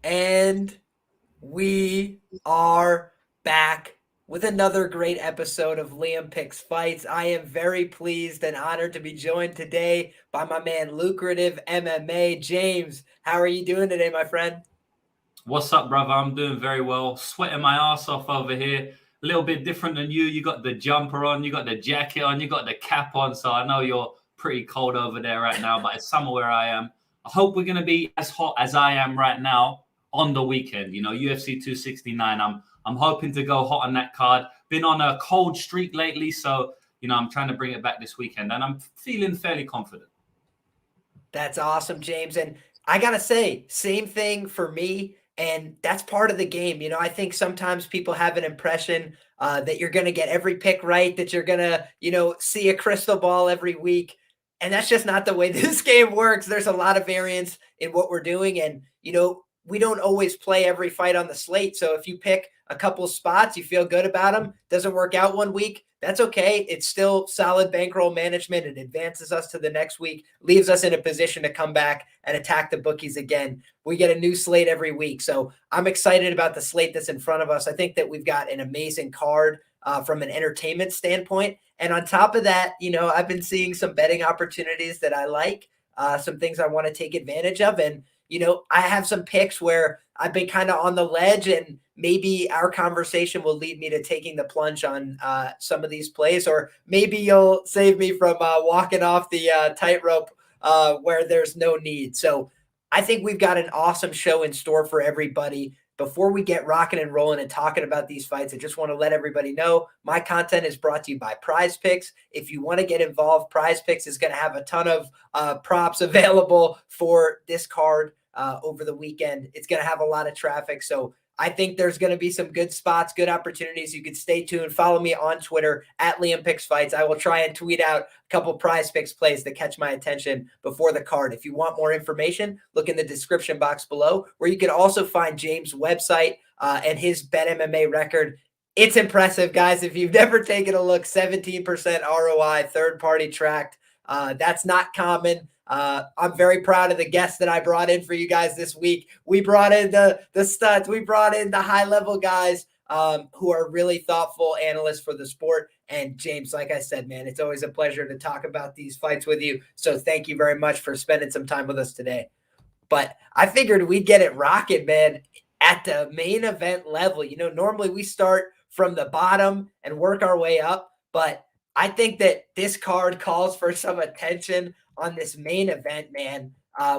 And we are back with another great episode of Liam Picks Fights. I am very pleased and honored to be joined today by my man Lucrative MMA. James, how are you doing today, my friend? What's up, brother? I'm doing very well. Sweating my ass off over here. A little bit different than you. You got the jumper on, you got the jacket on, you got the cap on. So I know you're pretty cold over there right now, but it's summer where I am. I hope we're gonna be as hot as I am right now on the weekend. UFC 269. I'm hoping to go hot on that card. Been on a cold streak lately, so I'm trying to bring it back this weekend, and I'm feeling fairly confident. That's awesome, James. And I got to say, same thing for me. And that's part of the game. I think sometimes people have an impression that you're going to get every pick right, that you're going to, see a crystal ball every week. And that's just not the way this game works. There's a lot of variance in what we're doing. And, we don't always play every fight on the slate. So if you pick a couple spots, you feel good about them, doesn't work out one week, that's okay. It's still solid bankroll management. It advances us to the next week, leaves us in a position to come back and attack the bookies again. We get a new slate every week. So I'm excited about the slate that's in front of us. I think that we've got an amazing card from an entertainment standpoint. And on top of that, I've been seeing some betting opportunities that I like, some things I want to take advantage of. And I have some picks where I've been kind of on the ledge, and maybe our conversation will lead me to taking the plunge on some of these plays, or maybe you'll save me from walking off the tightrope where there's no need. So I think we've got an awesome show in store for everybody. Before we get rocking and rolling and talking about these fights, I just want to let everybody know my content is brought to you by PrizePicks. If you want to get involved, PrizePicks is going to have a ton of props available for this card over the weekend. It's going to have a lot of traffic. So I think there's going to be some good spots, good opportunities. You can stay tuned. Follow me on Twitter at Liam Picks Fights. I will try and tweet out a couple PrizePicks plays that catch my attention before the card. If you want more information, look in the description box below, where you can also find James' website and his Bet MMA record. It's impressive, guys. If you've never taken a look, 17% ROI, third-party tracked. That's not common. I'm very proud of the guests that I brought in for you guys this week. We brought in the studs. We brought in the high-level guys who are really thoughtful analysts for the sport. And James, like I said, man, it's always a pleasure to talk about these fights with you. So thank you very much for spending some time with us today. But I figured we'd get it rocking, man, at the main event level. Normally we start from the bottom and work our way up, but I think that this card calls for some attention on this main event, man.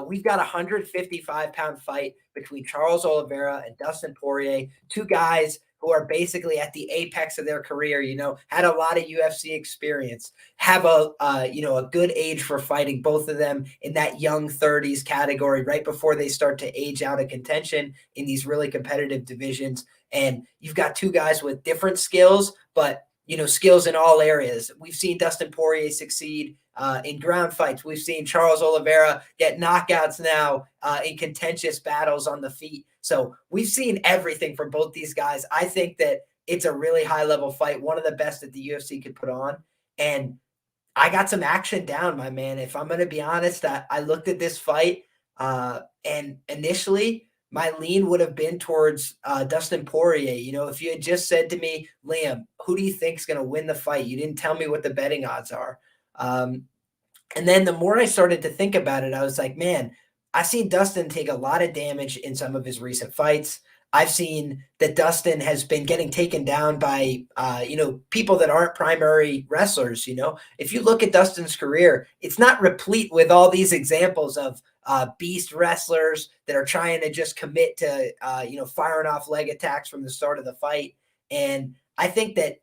We've got a 155-pound fight between Charles Oliveira and Dustin Poirier, two guys who are basically at the apex of their career, had a lot of UFC experience, have a good age for fighting, both of them in that young 30s category, right before they start to age out of contention in these really competitive divisions. And you've got two guys with different skills, but skills in all areas. We've seen Dustin Poirier succeed in ground fights. We've seen Charles Oliveira get knockouts now in contentious battles on the feet. So we've seen everything from both these guys. I think that it's a really high-level fight, one of the best that the UFC could put on. And I got some action down, my man. If I'm going to be honest, I looked at this fight and initially – my lean would have been towards Dustin Poirier. If you had just said to me, Liam, who do you think is going to win the fight? You didn't tell me what the betting odds are. And then the more I started to think about it, I was like, man, I've seen Dustin take a lot of damage in some of his recent fights. I've seen that Dustin has been getting taken down by, people that aren't primary wrestlers. If you look at Dustin's career, it's not replete with all these examples of beast wrestlers that are trying to just commit to, firing off leg attacks from the start of the fight. And I think that,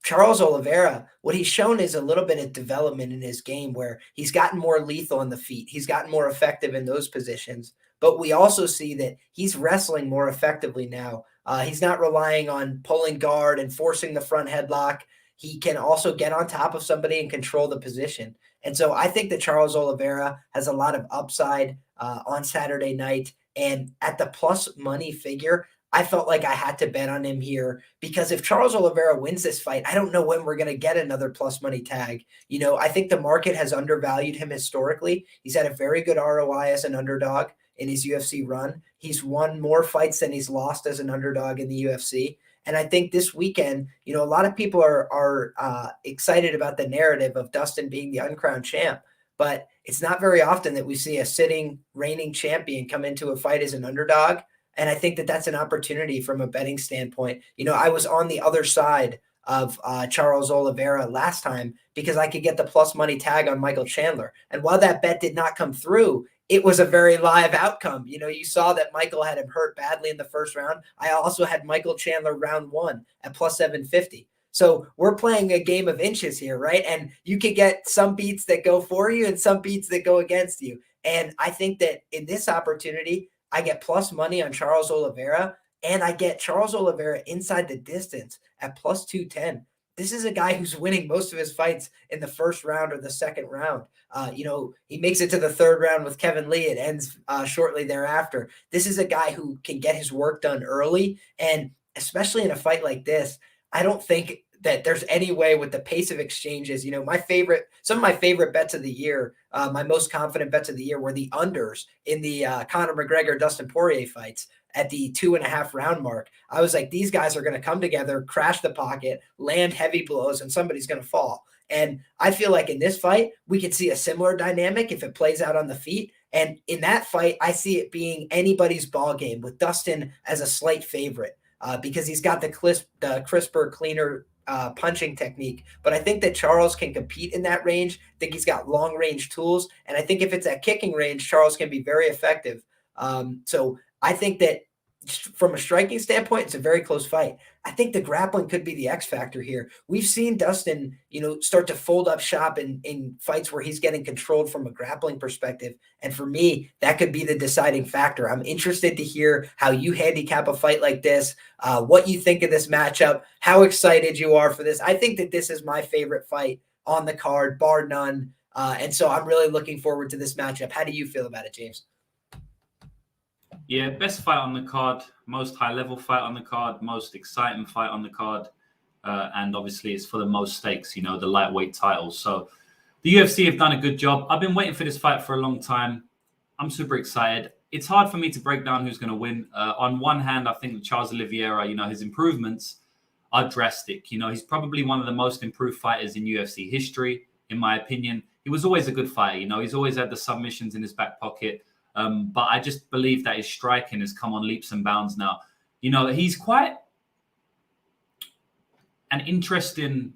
Charles Oliveira, what he's shown is a little bit of development in his game where he's gotten more lethal on the feet. He's gotten more effective in those positions. But we also see that he's wrestling more effectively now. He's not relying on pulling guard and forcing the front headlock. He can also get on top of somebody and control the position. And so I think that Charles Oliveira has a lot of upside on Saturday night. And at the plus money figure, I felt like I had to bet on him here because if Charles Oliveira wins this fight, I don't know when we're going to get another plus money tag. I think the market has undervalued him historically. He's had a very good ROI as an underdog in his UFC run. He's won more fights than he's lost as an underdog in the UFC. And I think this weekend, a lot of people are excited about the narrative of Dustin being the uncrowned champ, but it's not very often that we see a sitting reigning champion come into a fight as an underdog. And I think that that's an opportunity from a betting standpoint. I was on the other side of Charles Oliveira last time because I could get the plus money tag on Michael Chandler. And while that bet did not come through, it was a very live outcome. You saw that Michael had him hurt badly in the first round. I also had Michael Chandler round 1 at plus 750. So we're playing a game of inches here, right? And you could get some beats that go for you and some beats that go against you. And I think that in this opportunity, I get plus money on Charles Oliveira, and I get Charles Oliveira inside the distance at plus 210. This is a guy who's winning most of his fights in the first round or the second round. He makes it to the third round with Kevin Lee. It ends shortly thereafter. This is a guy who can get his work done early. And especially in a fight like this, I don't think that there's any way with the pace of exchanges. Some of my favorite bets of the year, my most confident bets of the year were the unders in the Conor McGregor, Dustin Poirier fights at the 2.5 round mark. I was like, these guys are going to come together, crash the pocket, land heavy blows, and somebody's going to fall. And I feel like in this fight, we could see a similar dynamic if it plays out on the feet. And in that fight, I see it being anybody's ball game with Dustin as a slight favorite because he's got the crisper, cleaner punching technique. But I think that Charles can compete in that range. I think he's got long range tools. And I think if it's at kicking range, Charles can be very effective. So I think that from a striking standpoint, it's a very close fight. I think the grappling could be the X factor here. We've seen Dustin, start to fold up shop in fights where he's getting controlled from a grappling perspective. And for me, that could be the deciding factor. I'm interested to hear how you handicap a fight like this, what you think of this matchup, how excited you are for this. I think that this is my favorite fight on the card, bar none. And so I'm really looking forward to this matchup. How do you feel about it, James? Yeah, best fight on the card, most high-level fight on the card, most exciting fight on the card. And obviously it's for the most stakes, the lightweight titles. So the UFC have done a good job. I've been waiting for this fight for a long time. I'm super excited. It's hard for me to break down who's going to win. On one hand, I think Charles Oliveira, his improvements are drastic. He's probably one of the most improved fighters in UFC history, in my opinion. He was always a good fighter. He's always had the submissions in his back pocket. But I just believe that his striking has come on leaps and bounds now. He's quite an interesting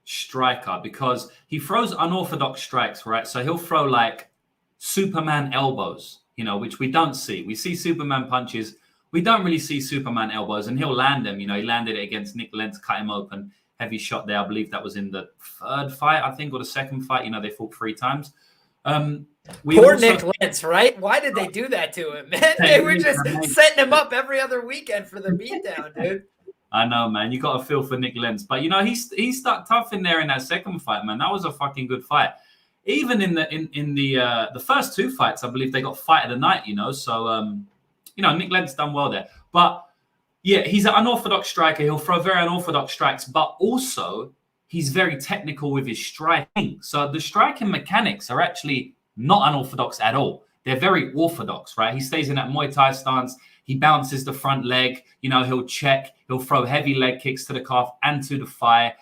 striker because he throws unorthodox strikes, right? So he'll throw like Superman elbows, which we don't see. We see Superman punches. We don't really see Superman elbows, and he'll land them. He landed it against Nick Lentz, cut him open. Heavy shot there. I believe that was in the third fight, I think, or the second fight. They fought 3 times. Poor Nick Lentz, right? Why did they do that to him, man? They were just setting him up every other weekend for the beatdown, dude. I know, man. You got to feel for Nick Lentz. But, he stuck tough in there in that second fight, man. That was a fucking good fight. Even in the first 2 fights, I believe they got fight of the night, So, Nick Lentz done well there. But, yeah, he's an unorthodox striker. He'll throw very unorthodox strikes, but also he's very technical with his striking. So the striking mechanics are actually not unorthodox at all. They're very orthodox, right? He stays in that Muay Thai stance. He bounces the front leg. He'll check. He'll throw heavy leg kicks to the calf and to the thigh.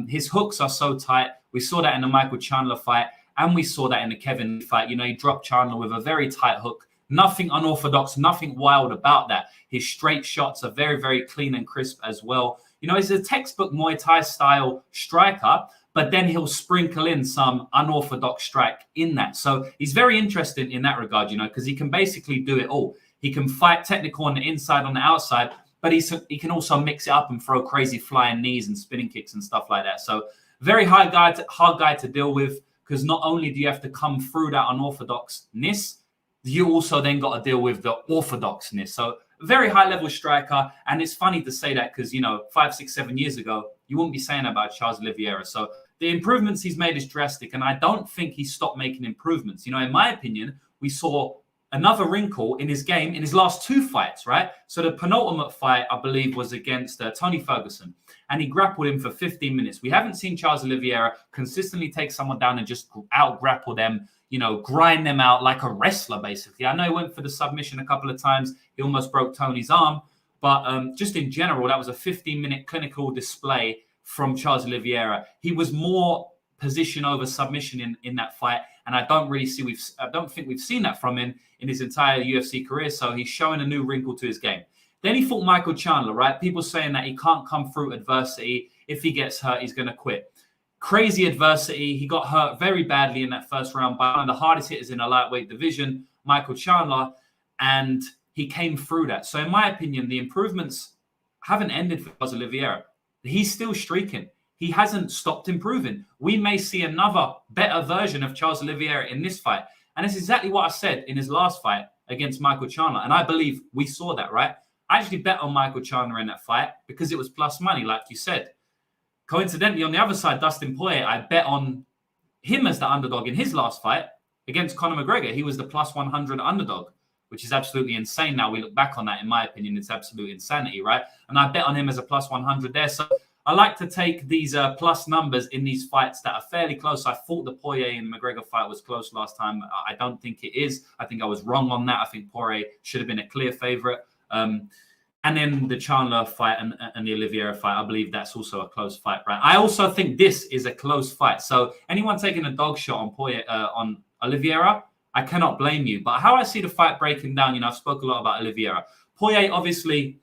His hooks are so tight. We saw that in the Michael Chandler fight, and we saw that in the Kevin Lee fight. He dropped Chandler with a very tight hook. Nothing unorthodox, nothing wild about that. His straight shots are very, very clean and crisp as well. He's a textbook Muay Thai style striker, but then he'll sprinkle in some unorthodox strike in that. So he's very interesting in that regard, because he can basically do it all. He can fight technical on the inside, on the outside, but he can also mix it up and throw crazy flying knees and spinning kicks and stuff like that. So very hard guy to deal with, because not only do you have to come through that unorthodoxness, you also then got to deal with the orthodoxness. So very high level striker. And it's funny to say that because, 5, 6, 7 years ago, you wouldn't be saying that about Charles Oliveira. So the improvements he's made is drastic. And I don't think he stopped making improvements. In my opinion, we saw another wrinkle in his game in his last 2 fights, right? So the penultimate fight, I believe, was against Tony Ferguson, and he grappled him for 15 minutes. We haven't seen Charles Oliveira consistently take someone down and just out-grapple them, you know, grind them out like a wrestler, basically. I know he went for the submission a couple of times. He almost broke Tony's arm. But just in general, that was a 15-minute clinical display from Charles Oliveira. He was more position over submission in that fight, and I don't think we've seen that from him in his entire UFC career. So he's showing a new wrinkle to his game. Then he fought Michael Chandler, right? People saying that he can't come through adversity. If he gets hurt, he's going to quit. Crazy adversity. He got hurt very badly in that first round by one of the hardest hitters in the lightweight division, Michael Chandler, and he came through that. So in my opinion, the improvements haven't ended for Charles Oliveira. He's still streaking. He hasn't stopped improving. We may see another better version of Charles Oliveira in this fight. And it's exactly what I said in his last fight against Michael Chandler. And I believe we saw that, right? I actually bet on Michael Chandler in that fight because it was plus money, like you said. Coincidentally, on the other side, Dustin Poirier, I bet on him as the underdog in his last fight against Conor McGregor. He was the plus 100 underdog, which is absolutely insane. Now we look back on that, in my opinion, it's absolute insanity, right? And I bet on him as a plus 100 there. So I like to take these plus numbers in these fights that are fairly close. I thought the Poirier and McGregor fight was close last time. I don't think it is. I think I was wrong on that. I think Poirier should have been a clear favorite. And then the Chandler fight and the Oliveira fight, I believe that's also a close fight, right? I also think this is a close fight. So anyone taking a dog shot on Poirier, on Oliveira, I cannot blame you. But how I see the fight breaking down, you know, I've spoken a lot about Oliveira. Poirier, obviously,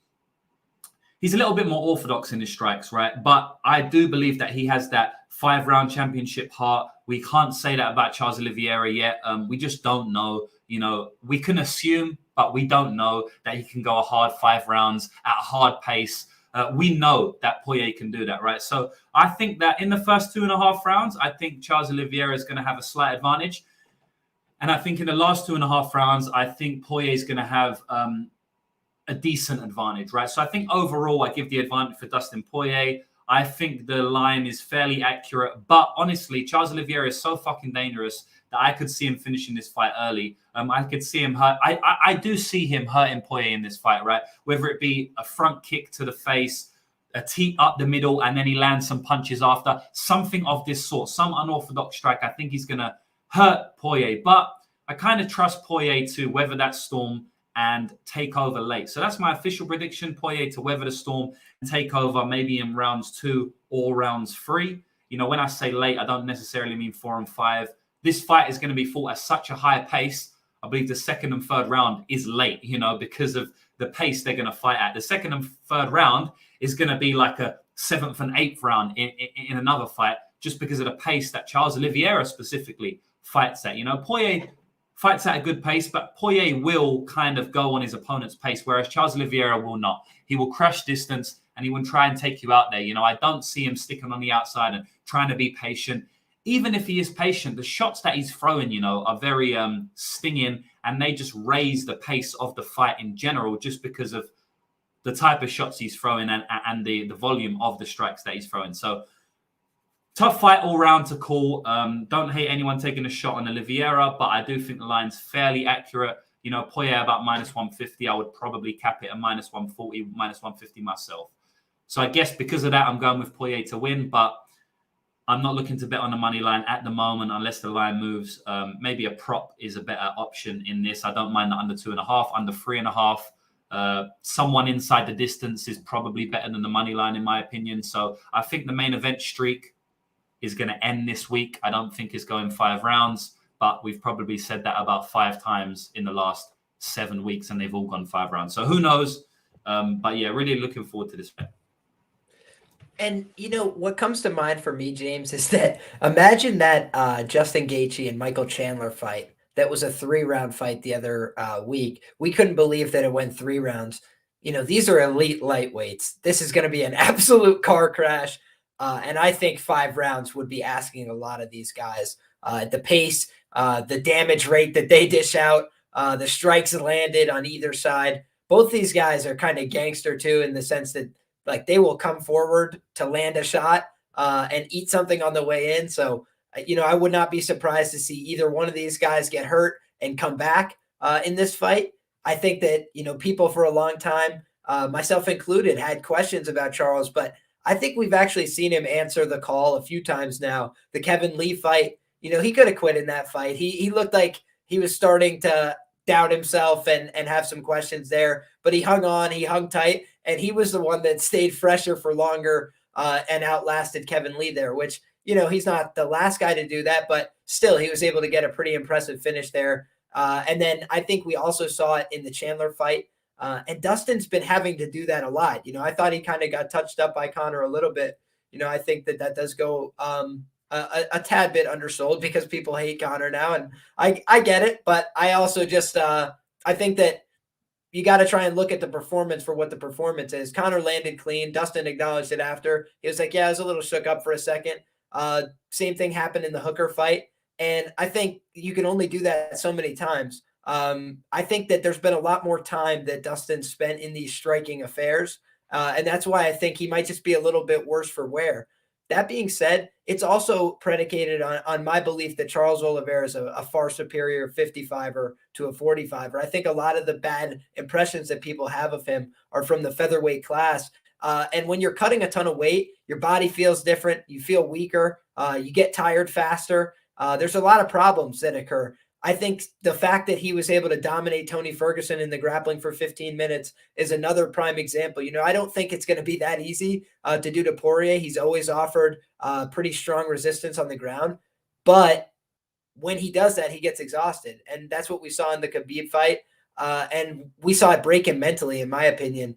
he's a little bit more orthodox in his strikes, right? But I do believe that he has that 5-round championship heart. We can't say that about Charles Oliveira yet. We just don't know. You know, we can assume, but we don't know that he can go a hard 5 rounds at a hard pace. We know that Poirier can do that, right? So I think that in the first 2.5 rounds, I think Charles Oliveira is going to have a slight advantage. And I think in the last 2.5 rounds, I think Poirier is going to have a decent advantage, right? So I think overall, I give the advantage for Dustin Poirier. I think the line is fairly accurate. But honestly, Charles Oliveira is so fucking dangerous that I could see him finishing this fight early. I could see him hurt. I do see him hurting Poirier in this fight, right? Whether it be a front kick to the face, a tee up the middle, and then he lands some punches after. Something of this sort, some unorthodox strike. I think he's going to hurt Poirier. But I kind of trust Poirier to weather that storm and take over late. So that's my official prediction, Poirier to weather the storm and take over maybe in rounds 2 or rounds 3. You know, when I say late, I don't necessarily mean 4 and 5. This fight is going to be fought at such a high pace. I believe the 2nd and 3rd round is late, you know, because of the pace they're going to fight at. The 2nd and 3rd round is going to be like a 7th and 8th round in another fight, just because of the pace that Charles Oliveira specifically fights at. You know, Poirier fights at a good pace, but Poirier will kind of go on his opponent's pace, whereas Charles Oliveira will not. He will crush distance and he will try and take you out there. You know, I don't see him sticking on the outside and trying to be patient. Even if he is patient, the shots that he's throwing, you know, are very stinging, and they just raise the pace of the fight in general, just because of the type of shots he's throwing and the volume of the strikes that he's throwing. So tough fight all round to call. Don't hate anyone taking a shot on Oliveira, but I do think the line's fairly accurate. You know, Poirier about -150. I would probably cap it at -140, -150 myself. So I guess because of that, I'm going with Poirier to win, but I'm not looking to bet on the money line at the moment unless the line moves. Maybe a prop is a better option in this. I don't mind the under 2.5, under 3.5. Someone inside the distance is probably better than the money line, in my opinion. So I think the main event streak is going to end this week. I don't think it's going 5 rounds, but we've probably said that about 5 times in the last 7 weeks, and they've all gone 5 rounds. So who knows? But yeah, really looking forward to this fight. And, you know, what comes to mind for me, James, is that imagine that Justin Gaethje and Michael Chandler fight. That was a 3-round fight the other week. We couldn't believe that it went 3 rounds. You know, these are elite lightweights. This is going to be an absolute car crash. And I think 5 rounds would be asking a lot of these guys. The pace, the damage rate that they dish out, the strikes landed on either side. Both these guys are kind of gangster, too, in the sense that, like, they will come forward to land a shot and eat something on the way in. So, you know, I would not be surprised to see either one of these guys get hurt and come back. in this fight. I think that, people for a long time, myself included, had questions about Charles, but I think we've actually seen him answer the call a few times now. The Kevin Lee fight, he could have quit in that fight. He looked like he was starting to doubt himself and have some questions there, but he hung on, he hung tight, and he was the one that stayed fresher for longer and outlasted Kevin Lee there, which, he's not the last guy to do that, but still he was able to get a pretty impressive finish there. And then I think we also saw it in the Chandler fight. And Dustin's been having to do that a lot. I thought he kind of got touched up by Conor a little bit. I think that does go a tad bit undersold because people hate Conor now. And I get it. But I also just I think that you got to try and look at the performance for what the performance is. Conor landed clean. Dustin acknowledged it after. He was like, yeah, I was a little shook up for a second. Same thing happened in the Hooker fight. And I think you can only do that so many times. I think that there's been a lot more time that Dustin spent in these striking affairs. And that's why I think he might just be a little bit worse for wear. That being said, it's also predicated on my belief that Charles Oliveira is a far superior 55er to a 45er. I think a lot of the bad impressions that people have of him are from the featherweight class. And when you're cutting a ton of weight, your body feels different. You feel weaker. You get tired faster. There's a lot of problems that occur. I think the fact that he was able to dominate Tony Ferguson in the grappling for 15 minutes is another prime example. I don't think it's going to be that easy to do to Poirier. He's always offered pretty strong resistance on the ground. But when he does that, he gets exhausted. And that's what we saw in the Khabib fight. And we saw it break him mentally, in my opinion,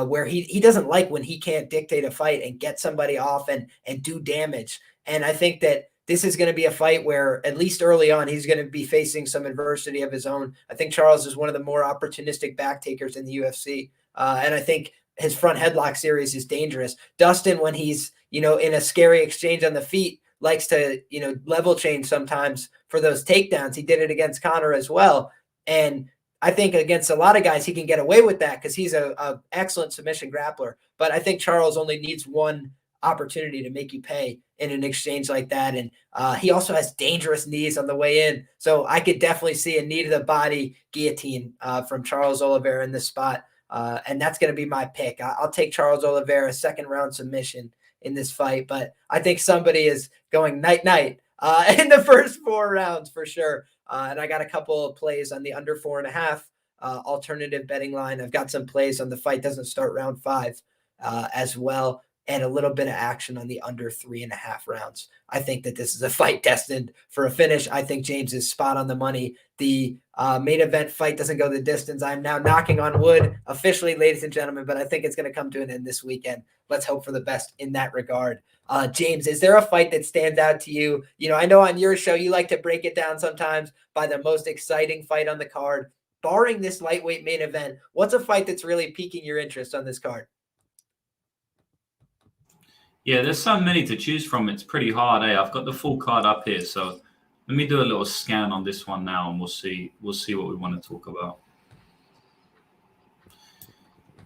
where he doesn't like when he can't dictate a fight and get somebody off and do damage. And I think that this is going to be a fight where, at least early on, he's going to be facing some adversity of his own. I think Charles is one of the more opportunistic back takers in the UFC. And I think his front headlock series is dangerous. Dustin, when he's, in a scary exchange on the feet, likes to, level change sometimes for those takedowns. He did it against Conor as well. And I think against a lot of guys, he can get away with that because he's a excellent submission grappler. But I think Charles only needs one opportunity to make you pay in an exchange like that. And he also has dangerous knees on the way in. So I could definitely see a knee to the body guillotine from Charles Oliveira in this spot. And that's going to be my pick. I'll take Charles Oliveira second round submission in this fight. But I think somebody is going night-night in the first 4 rounds for sure. And I got a couple of plays on the under 4.5 alternative betting line. I've got some plays on the fight doesn't start round 5 as well. And a little bit of action on the under 3.5 rounds. I think that this is a fight destined for a finish. I think James is spot on the money. The main event fight doesn't go the distance. I'm now knocking on wood officially, ladies and gentlemen, but I think it's going to come to an end this weekend. Let's hope for the best in that regard. James, is there a fight that stands out to you? I know on your show, you like to break it down sometimes by the most exciting fight on the card. Barring this lightweight main event, what's a fight that's really piquing your interest on this card? Yeah, there's so many to choose from. It's pretty hard, eh? I've got the full card up here, so let me do a little scan on this one now, and we'll see what we want to talk about.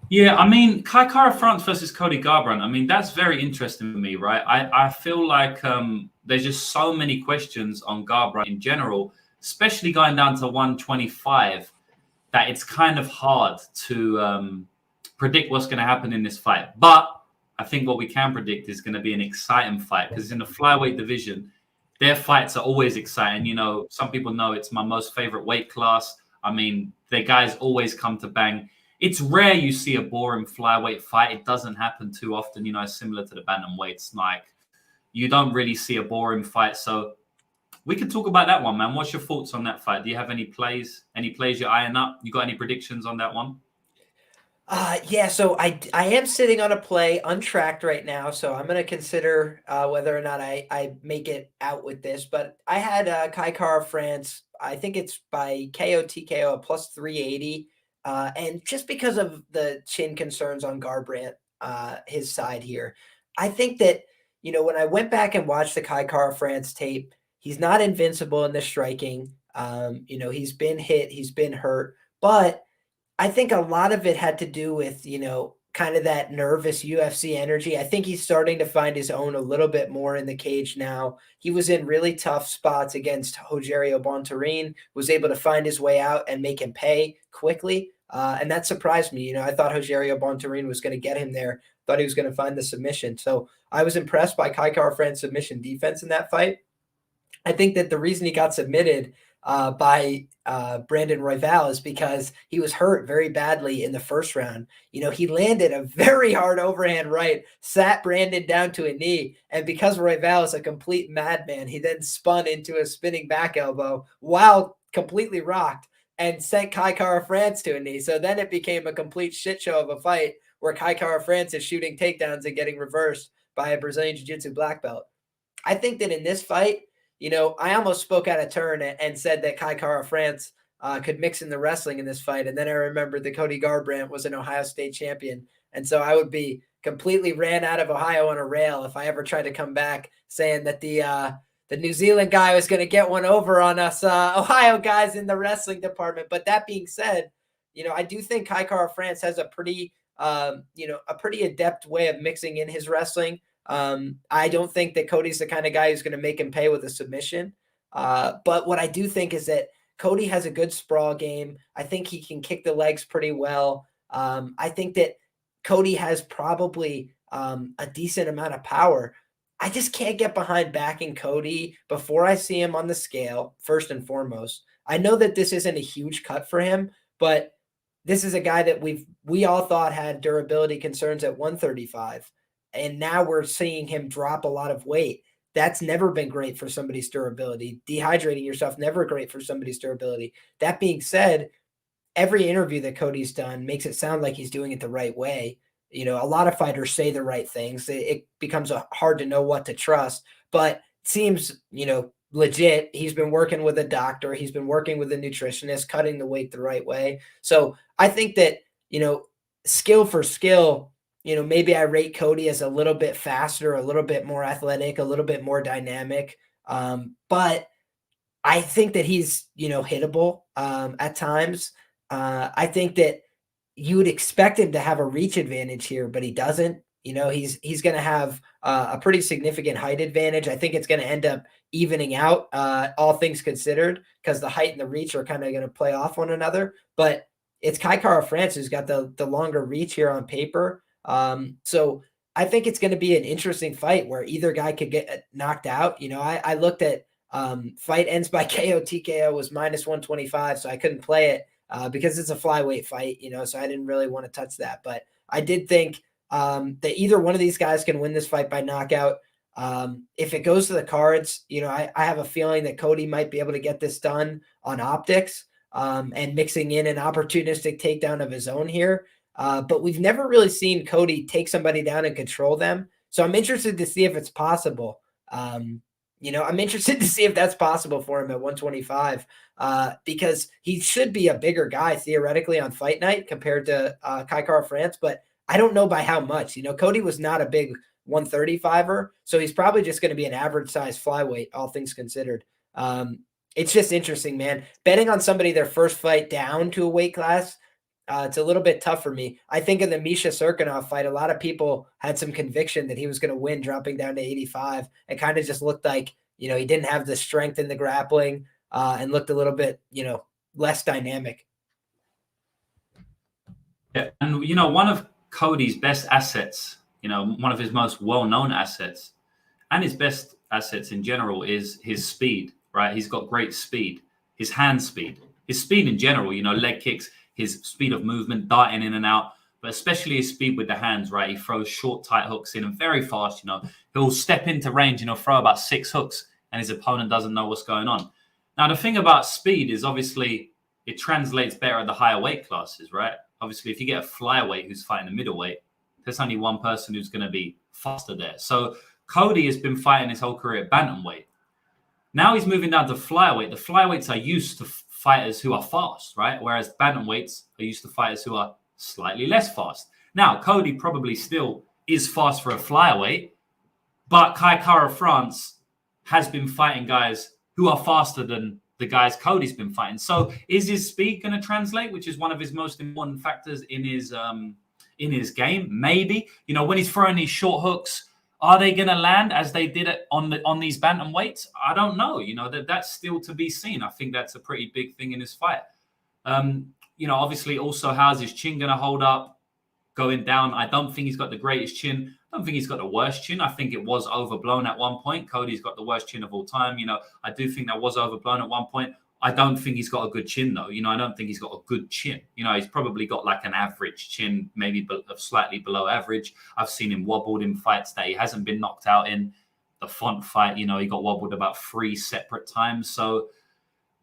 Yeah, I mean, Kai Kara France versus Cody Garbrandt. I mean, that's very interesting for me, right? I feel like there's just so many questions on Garbrandt in general, especially going down to 125, that it's kind of hard to predict what's going to happen in this fight. But I think what we can predict is going to be an exciting fight because in the flyweight division, their fights are always exciting. Some people know it's my most favorite weight class. I mean, their guys always come to bang. It's rare you see a boring flyweight fight. It doesn't happen too often, similar to the bantamweights. Like, you don't really see a boring fight. So we can talk about that one, man. What's your thoughts on that fight? Do you have any plays you're eyeing up? You got any predictions on that one? Yeah, so I am sitting on a play untracked right now, so I'm going to consider whether or not I make it out with this. But I had Kai Kara France, I think it's by KO TKO plus 380. And just because of the chin concerns on Garbrandt, his side here, I think that, when I went back and watched the Kai Kara France tape, he's not invincible in the striking. He's been hit, he's been hurt, but I think a lot of it had to do with, kind of that nervous UFC energy. I think he's starting to find his own a little bit more in the cage now. He was in really tough spots against Rogerio Bontorin, was able to find his way out and make him pay quickly. And that surprised me. You know, I thought Rogerio Bontorin was going to get him there. Thought he was going to find the submission. So I was impressed by Kai Kara-France's submission defense in that fight. I think that the reason he got submitted by Brandon Royval is because he was hurt very badly in the first round. You know, he landed a very hard overhand right, sat Brandon down to a knee, and because Royval is a complete madman, he then spun into a spinning back elbow while completely rocked and sent Kai Kara-France to a knee. So then it became a complete shit show of a fight where Kai Kara-France is shooting takedowns and getting reversed by a Brazilian Jiu-Jitsu black belt. I think that in this fight, you know, I almost spoke out of turn and said that Kai Kara-France could mix in the wrestling in this fight. And then I remembered that Cody Garbrandt was an Ohio State champion. And so I would be completely ran out of Ohio on a rail if I ever tried to come back saying that the New Zealand guy was going to get one over on us Ohio guys in the wrestling department. But that being said, you know, I do think Kai Kara-France has a pretty, a pretty adept way of mixing in his wrestling. I don't think that Cody's the kind of guy who's going to make him pay with a submission. But what I do think is that Cody has a good sprawl game. I think he can kick the legs pretty well. I think that Cody has probably a decent amount of power. I just can't get behind backing Cody before I see him on the scale, first and foremost. I know that this isn't a huge cut for him, but this is a guy that we all thought had durability concerns at 135. And now we're seeing him drop a lot of weight. That's never been great for somebody's durability. Dehydrating yourself, never great for somebody's durability. That being said, every interview that Cody's done makes it sound like he's doing it the right way. You know, a lot of fighters say the right things. It becomes hard to know what to trust, but it seems, you know, legit. He's been working with a doctor. He's been working with a nutritionist, cutting the weight the right way. So I think that, you know, skill for skill, you know, maybe I rate Cody as a little bit faster, a little bit more athletic, a little bit more dynamic. But I think that he's, you know, hittable at times. I think that you would expect him to have a reach advantage here, but he doesn't. You know, he's going to have a pretty significant height advantage. I think it's going to end up evening out, all things considered, because the height and the reach are kind of going to play off one another. But it's Kai Kara-France who's got the longer reach here on paper. So I think it's going to be an interesting fight where either guy could get knocked out. You know, I looked at fight ends by KO TKO was -125, so I couldn't play it because it's a flyweight fight, you know, so I didn't really want to touch that. But I did think that either one of these guys can win this fight by knockout. If it goes to the cards, you know, I have a feeling that Cody might be able to get this done on optics and mixing in an opportunistic takedown of his own here. But we've never really seen Cody take somebody down and control them. So I'm interested to see if it's possible. You know, I'm interested to see if that's possible for him at 125 because he should be a bigger guy theoretically on fight night compared to Kai Kara-France, but I don't know by how much. You know, Cody was not a big 135er, so he's probably just going to be an average size flyweight, all things considered. It's just interesting, man. Betting on somebody their first fight down to a weight class, it's a little bit tough for me. I think in the Misha Serkinov fight, a lot of people had some conviction that he was going to win dropping down to 85. It kind of just looked like, you know, he didn't have the strength in the grappling and looked a little bit, you know, less dynamic. Yeah. And, you know, one of Cody's best assets, you know, one of his most well-known assets and his best assets in general is his speed, right? He's got great speed, his hand speed, his speed in general, you know, leg kicks, his speed of movement, darting in and out, but especially his speed with the hands, right? He throws short, tight hooks in and very fast, you know. He'll step into range and he'll throw about 6 hooks and his opponent doesn't know what's going on. Now, the thing about speed is obviously it translates better at the higher weight classes, right? Obviously, if you get a flyweight who's fighting a middleweight, there's only one person who's going to be faster there. So Cody has been fighting his whole career at bantamweight. Now he's moving down to flyweight. The flyweights are used to fighters who are fast, right? Whereas bantamweights are used to fighters who are slightly less fast. Now, Cody probably still is fast for a flyweight, but Kai Kara-France has been fighting guys who are faster than the guys Cody's been fighting. So is his speed going to translate, which is one of his most important factors in his in his game? Maybe. You know, when he's throwing these short hooks, are they going to land as they did it on these bantamweights? I don't know. You know, that's still to be seen. I think that's a pretty big thing in his fight. You know, obviously also how's his chin going to hold up going down? I don't think he's got the greatest chin. I don't think he's got the worst chin. I think it was overblown at one point. Cody's got the worst chin of all time. You know, I do think that was overblown at one point. I don't think he's got a good chin, though. You know, I don't think he's got a good chin. You know, he's probably got like an average chin, maybe slightly below average. I've seen him wobbled in fights that he hasn't been knocked out in. The Font fight, you know, he got wobbled about 3 separate times. So,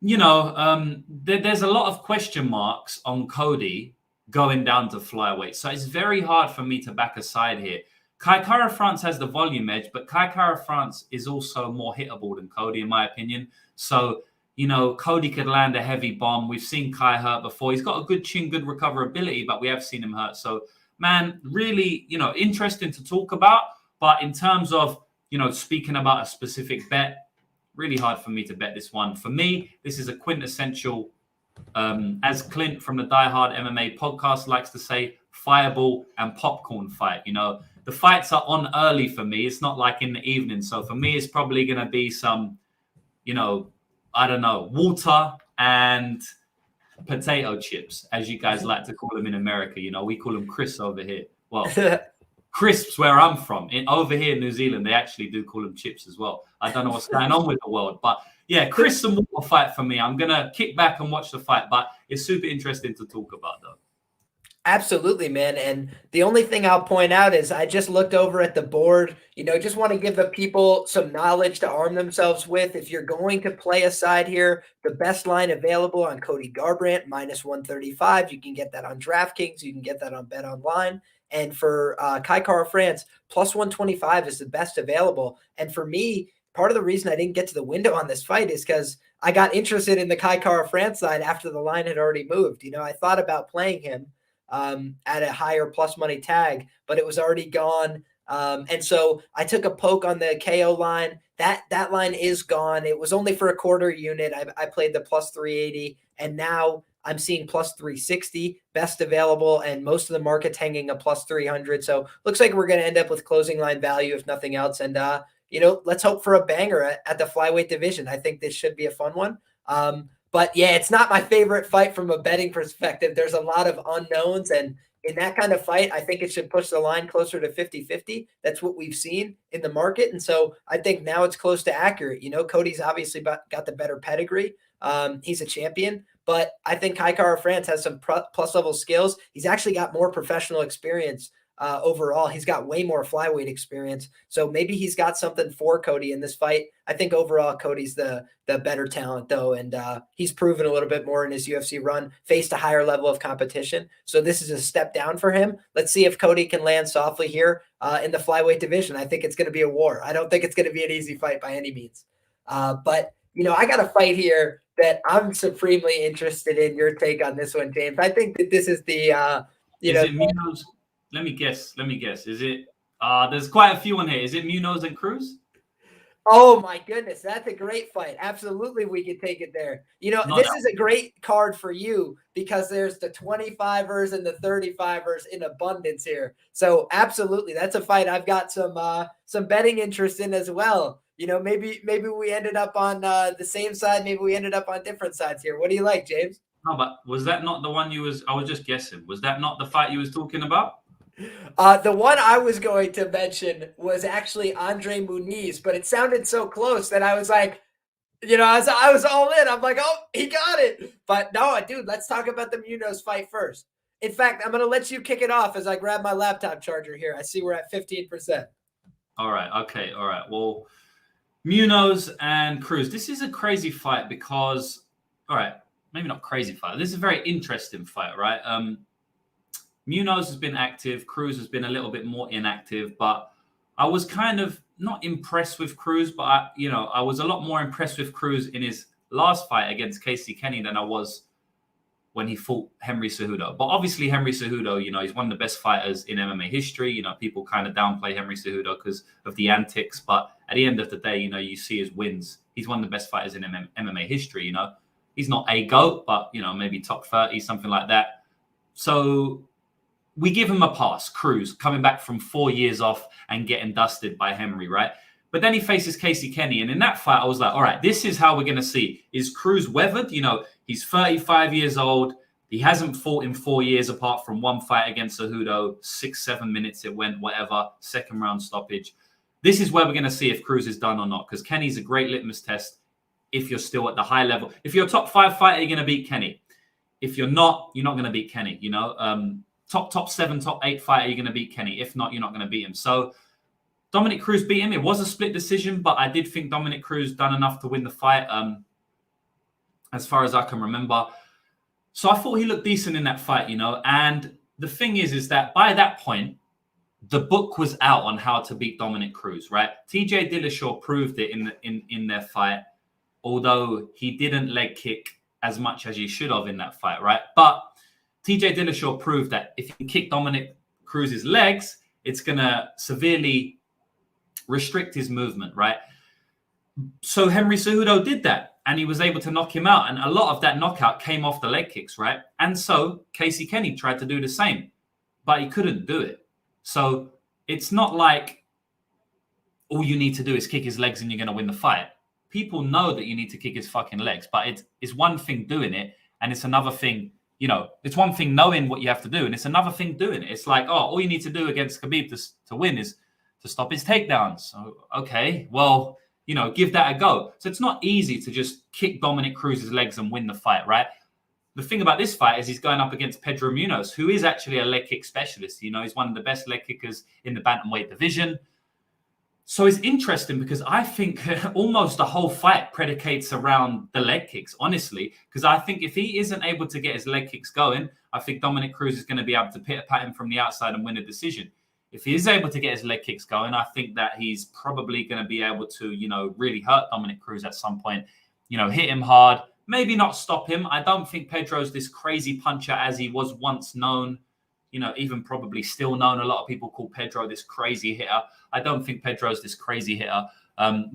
you know, there's a lot of question marks on Cody going down to flyweight. So it's very hard for me to back a side here. Kai Kara France has the volume edge, but Kai Kara France is also more hittable than Cody, in my opinion. So, you know, Cody could land a heavy bomb. We've seen Kai hurt before. He's got a good chin, good recoverability, but we have seen him hurt. So, man, really, you know, interesting to talk about. But in terms of, you know, speaking about a specific bet, really hard for me to bet this one. For me, this is a quintessential, as Clint from the Die Hard MMA podcast likes to say, fireball and popcorn fight. You know, the fights are on early for me. It's not like in the evening. So for me, it's probably going to be some, you know, I don't know, water and potato chips, as you guys like to call them in America. You know, we call them crisps over here. Well, crisps where I'm from. Over here in New Zealand, they actually do call them chips as well. I don't know what's going on with the world. But yeah, crisps and water fight for me. I'm going to kick back and watch the fight. But it's super interesting to talk about, though. Absolutely, man. And the only thing I'll point out is I just looked over at the board, you know, just want to give the people some knowledge to arm themselves with. If you're going to play a side here, the best line available on Cody Garbrandt, -135. You can get that on DraftKings. You can get that on Bet Online. And for Kai Kara France, +125 is the best available. And for me, part of the reason I didn't get to the window on this fight is because I got interested in the Kai Kara France side after the line had already moved. You know, I thought about playing him at a higher plus money tag, but it was already gone. And so I took a poke on the KO line. That line is gone. It was only for a quarter unit. I played the +380, and now I'm seeing +360, best available, and most of the market's hanging a +300. So looks like we're going to end up with closing line value, if nothing else. And, you know, let's hope for a banger at the flyweight division. I think this should be a fun one. But yeah, it's not my favorite fight from a betting perspective. There's a lot of unknowns, and in that kind of fight, I think it should push the line closer to 50-50. That's what we've seen in the market. And so I think now it's close to accurate. You know, Cody's obviously got the better pedigree. He's a champion, but I think Kai Kara France has some plus level skills. He's actually got more professional experience overall. He's got way more flyweight experience. So maybe he's got something for Cody in this fight. I think overall Cody's the better talent though. And he's proven a little bit more in his UFC run, faced a higher level of competition. So this is a step down for him. Let's see if Cody can land softly here in the flyweight division. I think it's going to be a war. I don't think it's going to be an easy fight by any means. But you know, I got a fight here that I'm supremely interested in. Your take on this one, James. I think that this is the, Munoz? Let me guess. Is it, there's quite a few on here. Is it Munoz and Cruz? Oh my goodness. That's a great fight. Absolutely. We could take it there. You know, this is a great card for you because there's the 25ers and the 35ers in abundance here. So absolutely. That's a fight I've got some betting interest in as well. You know, maybe we ended up on the same side. Maybe we ended up on different sides here. What do you like, James? No, but was that not the one I was just guessing. Was that not the fight you was talking about? The one I was going to mention was actually Andre Muniz, but it sounded so close that I was like, you know, I was all in. I'm like, oh, he got it. But no, dude, let's talk about the Munoz fight first. In fact, I'm going to let you kick it off as I grab my laptop charger here. I see we're at 15%. All right. Okay. All right. Well, Munoz and Cruz. This is a crazy fight because, all right, maybe not crazy fight. This is a very interesting fight, right? Munoz has been active. Cruz has been a little bit more inactive, but I was kind of not impressed with Cruz, but I was a lot more impressed with Cruz in his last fight against Casey Kenny than I was when he fought Henry Cejudo. But obviously Henry Cejudo, you know, he's one of the best fighters in MMA history. You know, people kind of downplay Henry Cejudo because of the antics, but at the end of the day, you know, you see his wins. He's one of the best fighters in MMA history, you know. He's not a GOAT, but, you know, maybe top 30, something like that. So we give him a pass. Cruz coming back from 4 years off and getting dusted by Henry, right? But then he faces Casey Kenny. And in that fight, I was like, all right, this is how we're going to see. Is Cruz weathered? You know, he's 35 years old. He hasn't fought in 4 years apart from one fight against Cejudo. 6-7 minutes it went, whatever. Second round stoppage. This is where we're going to see if Cruz is done or not, because Kenny's a great litmus test if you're still at the high level. If you're a top 5 fighter, you're going to beat Kenny. If you're not going to beat Kenny. You know, top 7, top 8 fighter, you're going to beat Kenny. If not, you're not going to beat him. So Dominic Cruz beat him. It was a split decision, but I did think Dominic Cruz done enough to win the fight, as far as I can remember. So I thought he looked decent in that fight, you know. And the thing is that by that point, the book was out on how to beat Dominic Cruz, right? TJ Dillashaw proved it in their fight, although he didn't leg kick as much as he should have in that fight, right? But TJ Dillashaw proved that if you kick Dominic Cruz's legs, it's going to severely restrict his movement, right? So Henry Cejudo did that, and he was able to knock him out. And a lot of that knockout came off the leg kicks, right? And so Casey Kenny tried to do the same, but he couldn't do it. So it's not like all you need to do is kick his legs and you're going to win the fight. People know that you need to kick his fucking legs, but it's one thing doing it, and it's another thing, you know, it's one thing knowing what you have to do, and it's another thing doing it. It's like, oh, all you need to do against Khabib to win is to stop his takedowns. So, okay, well, you know, give that a go. So it's not easy to just kick Dominic Cruz's legs and win the fight, right? The thing about this fight is he's going up against Pedro Munoz, who is actually a leg kick specialist. You know, he's one of the best leg kickers in the bantamweight division. So it's interesting because I think almost the whole fight predicates around the leg kicks, honestly, because I think if he isn't able to get his leg kicks going, I think Dominic Cruz is going to be able to pit-a-pat him from the outside and win a decision. If he is able to get his leg kicks going, I think that he's probably going to be able to, you know, really hurt Dominic Cruz at some point, you know, hit him hard, maybe not stop him. I don't think Pedro's this crazy puncher as he was once known, you know, even probably still known. A lot of people call Pedro this crazy hitter. I don't think Pedro's this crazy hitter.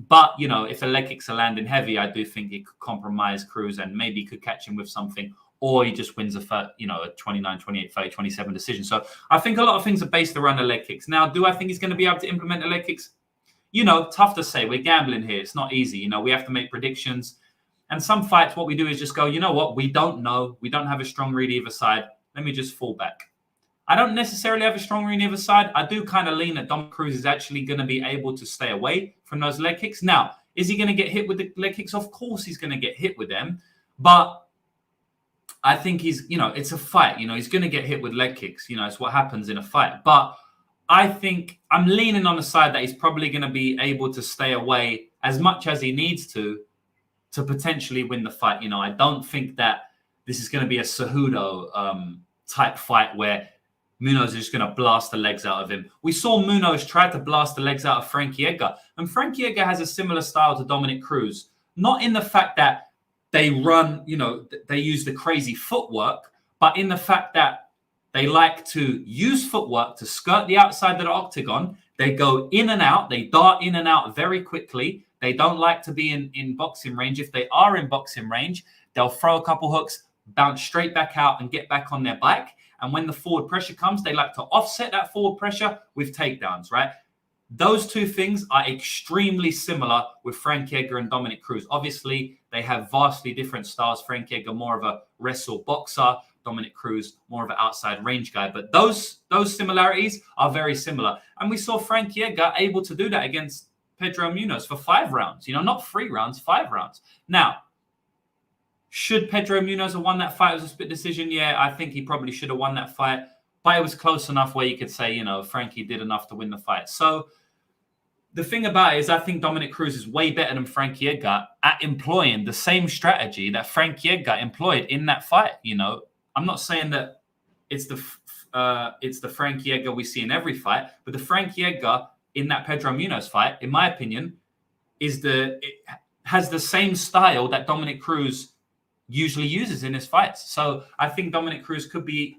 But, you know, if the leg kicks are landing heavy, I do think it could compromise Cruz and maybe could catch him with something, or he just wins a 29, 28, 30, 27 decision. So I think a lot of things are based around the leg kicks. Now, do I think he's going to be able to implement the leg kicks? You know, tough to say. We're gambling here. It's not easy. You know, we have to make predictions. And some fights, what we do is just go, you know what? We don't know. We don't have a strong read either side. Let me just fall back. I don't necessarily have a strong read either side. I do kind of lean that Dom Cruz is actually going to be able to stay away from those leg kicks. Now, is he going to get hit with the leg kicks? Of course he's going to get hit with them. But I think he's, you know, it's a fight. You know, he's going to get hit with leg kicks. You know, it's what happens in a fight. But I think I'm leaning on the side that he's probably going to be able to stay away as much as he needs to potentially win the fight. You know, I don't think that this is going to be a Cejudo type fight where Munoz is just going to blast the legs out of him. We saw Munoz try to blast the legs out of Frankie Edgar. And Frankie Edgar has a similar style to Dominic Cruz. Not in the fact that they run, you know, they use the crazy footwork, but in the fact that they like to use footwork to skirt the outside of the octagon. They go in and out. They dart in and out very quickly. They don't like to be in boxing range. If they are in boxing range, they'll throw a couple hooks, bounce straight back out and get back on their bike. And when the forward pressure comes, they like to offset that forward pressure with takedowns, right? Those two things are extremely similar with Frankie Edgar and Dominic Cruz. Obviously, they have vastly different styles. Frankie Edgar, more of a wrestle boxer. Dominic Cruz, more of an outside range guy. But those similarities are very similar. And we saw Frankie Edgar able to do that against Pedro Munoz for 5 rounds. You know, not 3 rounds, 5 rounds. Now, should Pedro Munoz have won that fight as a split decision? Yeah, I think he probably should have won that fight. But it was close enough where you could say, you know, Frankie did enough to win the fight. So the thing about it is I think Dominic Cruz is way better than Frankie Edgar at employing the same strategy that Frankie Edgar employed in that fight. You know, I'm not saying that it's the Frankie Edgar we see in every fight, but the Frankie Edgar in that Pedro Munoz fight, in my opinion, it has the same style that Dominic Cruz usually uses in his fights. So I think Dominic Cruz could be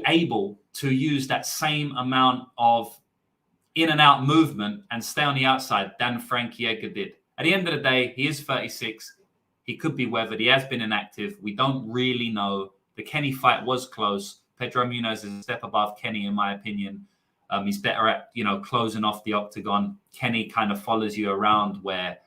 able to use that same amount of in and out movement and stay on the outside than Frankie Edgar did. At the end of the day, he is 36. He could be weathered. He has been inactive. We don't really know. The Kenny fight was close, Pedro Munoz is a step above Kenny, in my opinion. He's better at, closing off the octagon. Kenny kind of follows you around, where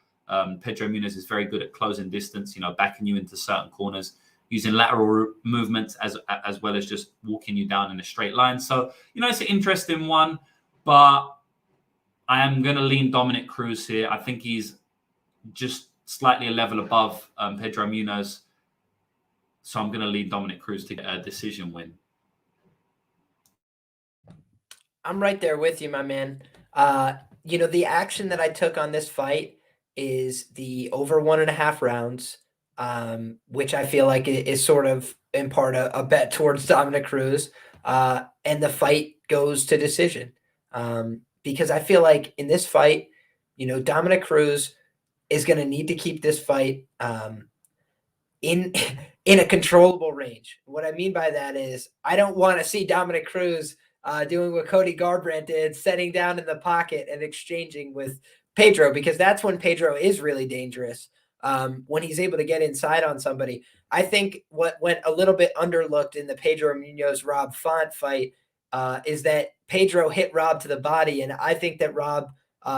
Pedro Munoz is very good at closing distance, backing you into certain corners, using lateral movements as well as just walking you down in a straight line. So, it's an interesting one, but I am going to lean Dominic Cruz here. I think he's just slightly a level above Pedro Munoz. So I'm going to lean Dominic Cruz to get a decision win. I'm right there with you, my man. The action that I took on this fight is the over 1.5 rounds, which I feel like is sort of in part a bet towards Dominic Cruz. And the fight goes to decision. Because I feel like in this fight, Dominic Cruz is going to need to keep this fight in a controllable range. What I mean by that is I don't want to see Dominic Cruz doing what Cody Garbrandt did, setting down in the pocket and exchanging with Pedro, because that's when Pedro is really dangerous, when he's able to get inside on somebody. I think what went a little bit underlooked in the Pedro Munoz-Rob Font fight is that Pedro hit Rob to the body, and I think that Rob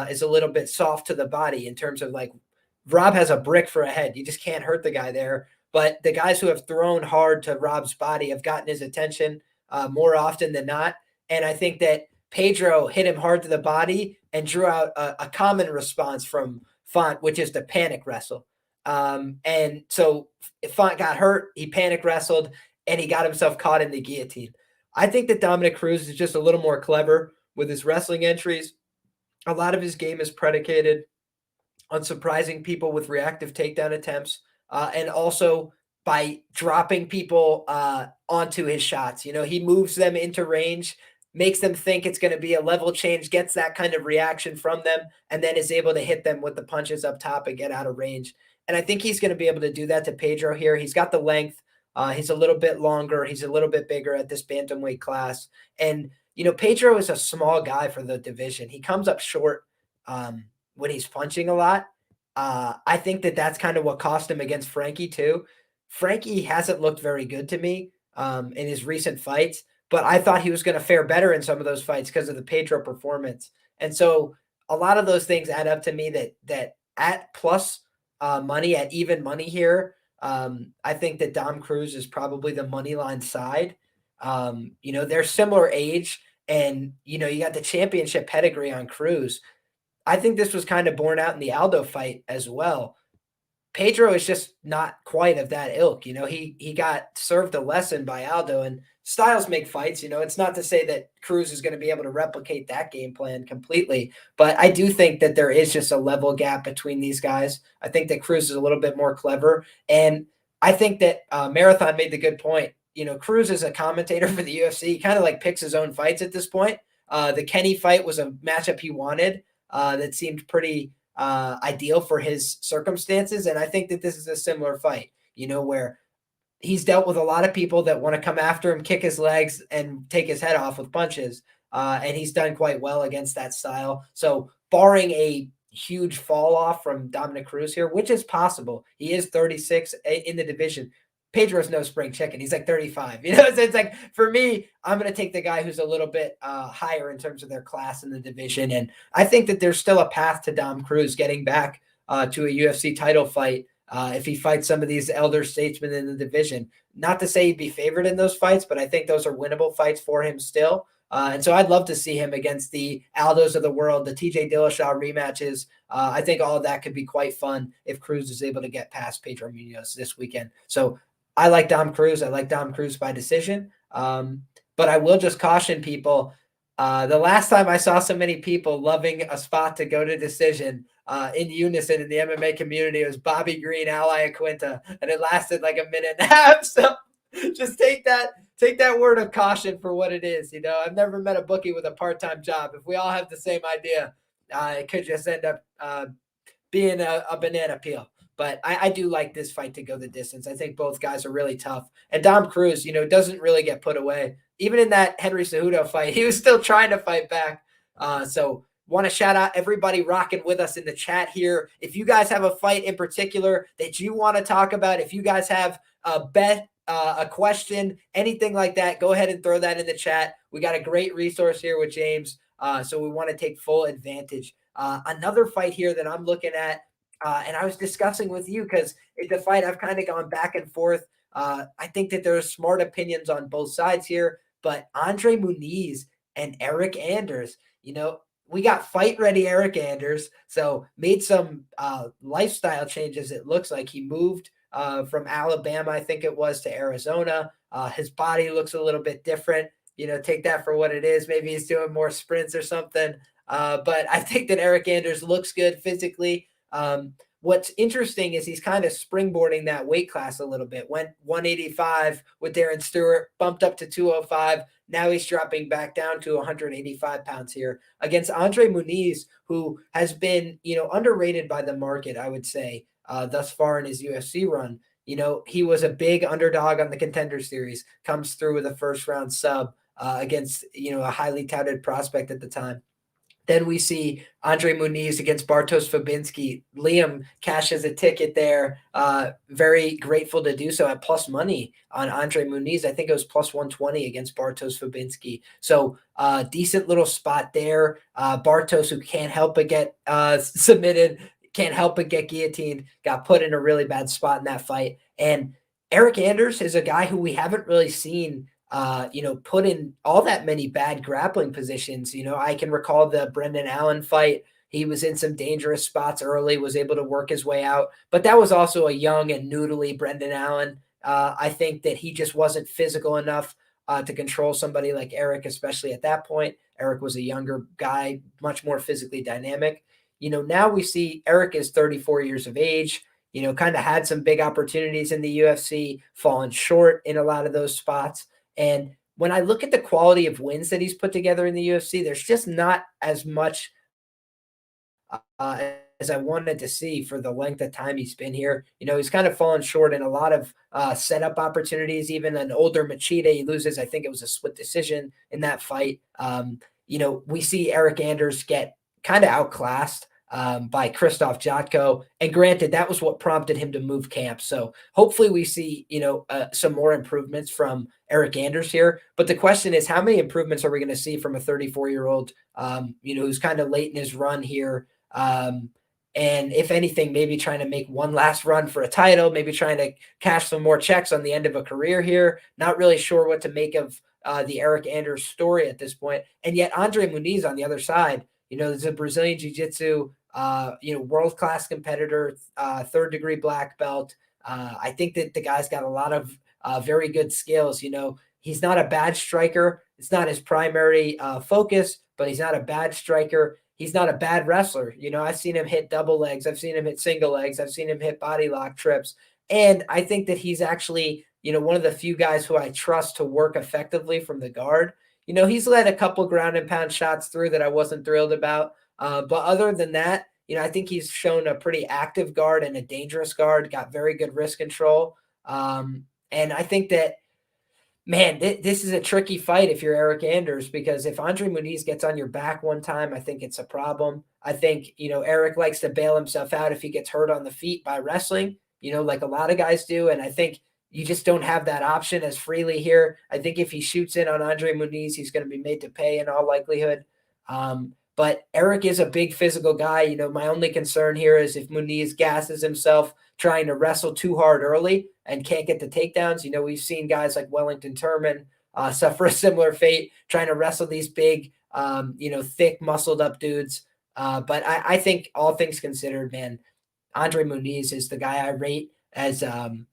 is a little bit soft to the body in terms of, like, Rob has a brick for a head. You just can't hurt the guy there. But the guys who have thrown hard to Rob's body have gotten his attention more often than not. And I think that Pedro hit him hard to the body and drew out a common response from Font, which is to panic wrestle. And so Font got hurt, he panic wrestled, and he got himself caught in the guillotine. I think that Dominic Cruz is just a little more clever with his wrestling entries. A lot of his game is predicated on surprising people with reactive takedown attempts, and also by dropping people onto his shots. He moves them into range, makes them think it's going to be a level change, gets that kind of reaction from them, and then is able to hit them with the punches up top and get out of range. And I think he's going to be able to do that to Pedro here. He's got the length. He's a little bit longer. He's a little bit bigger at this bantamweight class. And, Pedro is a small guy for the division. He comes up short when he's punching a lot. I think that that's kind of what cost him against Frankie too. Frankie hasn't looked very good to me in his recent fights, but I thought he was going to fare better in some of those fights because of the Pedro performance. And so a lot of those things add up to me that at plus money, at even money here, I think that Dom Cruz is probably the money line side. They're similar age, and, you got the championship pedigree on Cruz. I think this was kind of borne out in the Aldo fight as well. Pedro is just not quite of that ilk. He got served a lesson by Aldo, and styles make fights. It's not to say that Cruz is going to be able to replicate that game plan completely, but I do think that there is just a level gap between these guys. I think that Cruz is a little bit more clever, and I think that Marathon made the good point. Cruz is a commentator for the UFC. He kind of like picks his own fights at this point. The Kenny fight was a matchup he wanted that seemed pretty ideal for his circumstances. And I think that this is a similar fight, where he's dealt with a lot of people that want to come after him, kick his legs, and take his head off with punches. And he's done quite well against that style. So barring a huge fall off from Dominic Cruz here, which is possible, he is 36 in the division. Pedro's no spring chicken. He's like 35. So it's like, for me, I'm going to take the guy who's a little bit higher in terms of their class in the division. And I think that there's still a path to Dom Cruz getting back to a UFC title fight if he fights some of these elder statesmen in the division. Not to say he'd be favored in those fights, but I think those are winnable fights for him still. And so I'd love to see him against the Aldos of the world, the TJ Dillashaw rematches. I think all of that could be quite fun if Cruz is able to get past Pedro Munoz this weekend. So I like Dom Cruz. I like Dom Cruz by decision. But I will just caution people. The last time I saw so many people loving a spot to go to decision in unison in the MMA community, it was Bobby Green, Ally Aquinta, and it lasted like a minute and a half. So just take that word of caution for what it is. I've never met a bookie with a part-time job. If we all have the same idea, it could just end up being a banana peel. But I do like this fight to go the distance. I think both guys are really tough. And Dom Cruz, doesn't really get put away. Even in that Henry Cejudo fight, he was still trying to fight back. So want to shout out everybody rocking with us in the chat here. If you guys have a fight in particular that you want to talk about, if you guys have a bet a question, anything like that, go ahead and throw that in the chat. We got a great resource here with James, so we want to take full advantage. Another fight here that I'm looking at, and I was discussing with you because it's a fight I've kind of gone back and forth. I think that there's smart opinions on both sides here, but Andre Muniz and Eric Anders, we got fight ready Eric Anders, so made some lifestyle changes. It looks like he moved from Alabama, I think it was, to Arizona. His body looks a little bit different. Take that for what it is. Maybe he's doing more sprints or something. But I think that Eric Anders looks good physically. What's interesting is he's kind of springboarding that weight class a little bit. Went 185 with Darren Stewart, bumped up to 205. Now he's dropping back down to 185 pounds here against Andre Muniz, who has been, underrated by the market, I would say, thus far in his UFC run. He was a big underdog on the Contender Series, comes through with a first round sub against, a highly touted prospect at the time. Then we see Andre Muniz against Bartosz Fabinski. Liam cashes a ticket there. Very grateful to do so at plus money on Andre Muniz. I think it was plus 120 against Bartosz Fabinski. So decent little spot there. Bartosz, who can't help but get submitted, can't help but get guillotined, got put in a really bad spot in that fight. And Eric Anders is a guy who we haven't really seen put in all that many bad grappling positions. I can recall the Brendan Allen fight. He was in some dangerous spots early, was able to work his way out, but that was also a young and noodly Brendan Allen. I think that he just wasn't physical enough to control somebody like Eric, especially at that point. Eric was a younger guy, much more physically dynamic. Now we see Eric is 34 years of age, kind of had some big opportunities in the UFC, fallen short in a lot of those spots. And when I look at the quality of wins that he's put together in the UFC, there's just not as much as I wanted to see for the length of time he's been here. He's kind of fallen short in a lot of setup opportunities. Even an older Machida, he loses. I think it was a split decision in that fight. We see Eric Anders get kind of outclassed by Krzysztof Jotko. And granted, that was what prompted him to move camp. So hopefully we see, some more improvements from Eric Anders here. But the question is, how many improvements are we going to see from a 34-year-old, who's kind of late in his run here? And if anything, maybe trying to make one last run for a title, maybe trying to cash some more checks on the end of a career here. Not really sure what to make of the Eric Anders story at this point. And yet Andre Muniz on the other side, there's a Brazilian Jiu-Jitsu, world-class competitor, third-degree black belt. I think that the guy's got a lot of very good skills. He's not a bad striker. It's not his primary focus, but he's not a bad striker. He's not a bad wrestler. I've seen him hit double legs. I've seen him hit single legs. I've seen him hit body lock trips. And I think that he's actually, one of the few guys who I trust to work effectively from the guard. He's let a couple ground and pound shots through that I wasn't thrilled about. But other than that, I think he's shown a pretty active guard and a dangerous guard, got very good wrist control. And I think that, man, this is a tricky fight if you're Eric Anders, because if Andre Muniz gets on your back one time, I think it's a problem. I think, Eric likes to bail himself out if he gets hurt on the feet by wrestling, like a lot of guys do. And I think you just don't have that option as freely here. I think if he shoots in on Andre Muniz, he's going to be made to pay in all likelihood. But Eric is a big physical guy. My only concern here is if Muniz gasses himself trying to wrestle too hard early and can't get the takedowns. We've seen guys like Wellington Turman suffer a similar fate, trying to wrestle these big, thick, muscled up dudes. But I think all things considered, man, Andre Muniz is the guy I rate as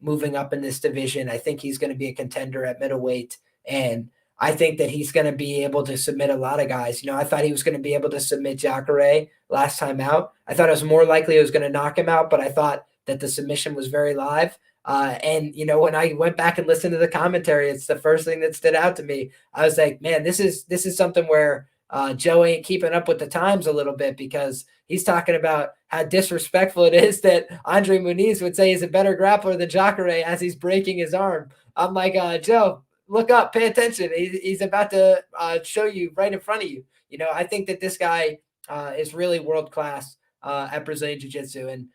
moving up in this division. I think he's going to be a contender at middleweight. And I think that he's going to be able to submit a lot of guys. I thought he was going to be able to submit Jacare last time out. I thought it was more likely it was going to knock him out, but I thought that the submission was very live. And when I went back and listened to the commentary, it's the first thing that stood out to me. I was like, man, this is something where Joe ain't keeping up with the times a little bit, because he's talking about how disrespectful it is that Andre Muniz would say he's a better grappler than Jacare as he's breaking his arm. I'm like, Joe, look up, pay attention. He's about to show you right in front of you. I think that this guy is really world-class at Brazilian Jiu-Jitsu. And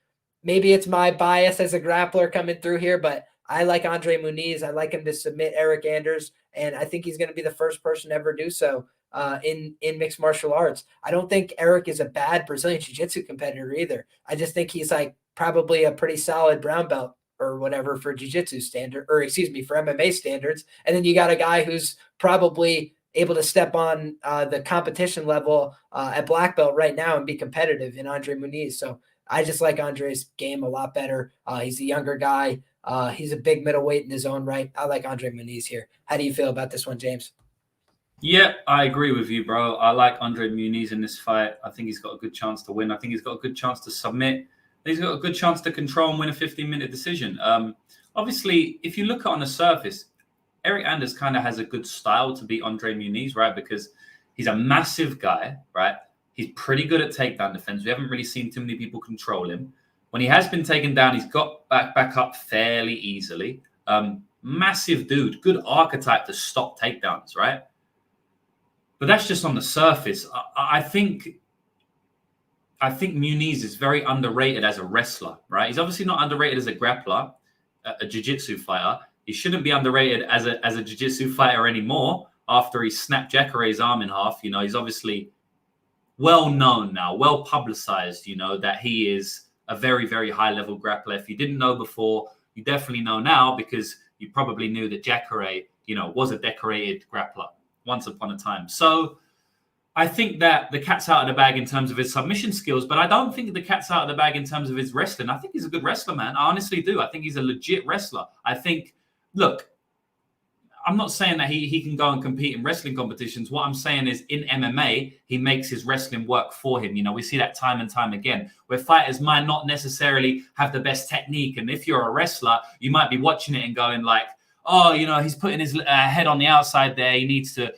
maybe it's my bias as a grappler coming through here, but I like Andre Muniz. I like him to submit Eric Anders, and I think he's going to be the first person to ever do so in mixed martial arts. I don't think Eric is a bad Brazilian Jiu-Jitsu competitor either. I just think he's like probably a pretty solid brown belt or whatever for Jiu-Jitsu standard, or excuse me, for MMA standards. And then you got a guy who's probably able to step on the competition level at black belt right now and be competitive in Andre Muniz. So I just like Andre's game a lot better. He's a younger guy. He's a big middleweight in his own right. I like Andre Muniz here. How do you feel about this one, James? Yeah, I agree with you, bro. I like Andre Muniz in this fight. I think he's got a good chance to win. I think he's got a good chance to submit. He's got a good chance to control and win a 15-minute decision. Obviously, if you look at on the surface, Eric Anders kind of has a good style to beat Andre Muniz, right? Because he's a massive guy, right? He's pretty good at takedown defense. We haven't really seen too many people control him. When he has been taken down, he's got back up fairly easily. Massive dude, good archetype to stop takedowns, right? But that's just on the surface. I think Muniz is very underrated as a wrestler, right? He's obviously not underrated as a grappler, a jiu-jitsu fighter. He shouldn't be underrated as a jiu-jitsu fighter anymore after he snapped Jacare's arm in half. You know, he's obviously well known now, well publicized, you know, that he is a very, very high-level grappler. If you didn't know before, you definitely know now because you probably knew that Jacare, you know, was a decorated grappler once upon a time. So I think that the cat's out of the bag in terms of his submission skills, but I don't think the cat's out of the bag in terms of his wrestling. I think he's a good wrestler, man. I honestly do. I think he's a legit wrestler. I think, look, I'm not saying that he can go and compete in wrestling competitions. What I'm saying is in MMA, he makes his wrestling work for him. You know, we see that time and time again, where fighters might not necessarily have the best technique. And if you're a wrestler, you might be watching it and going like, oh, you know, he's putting his head on the outside there. He needs to,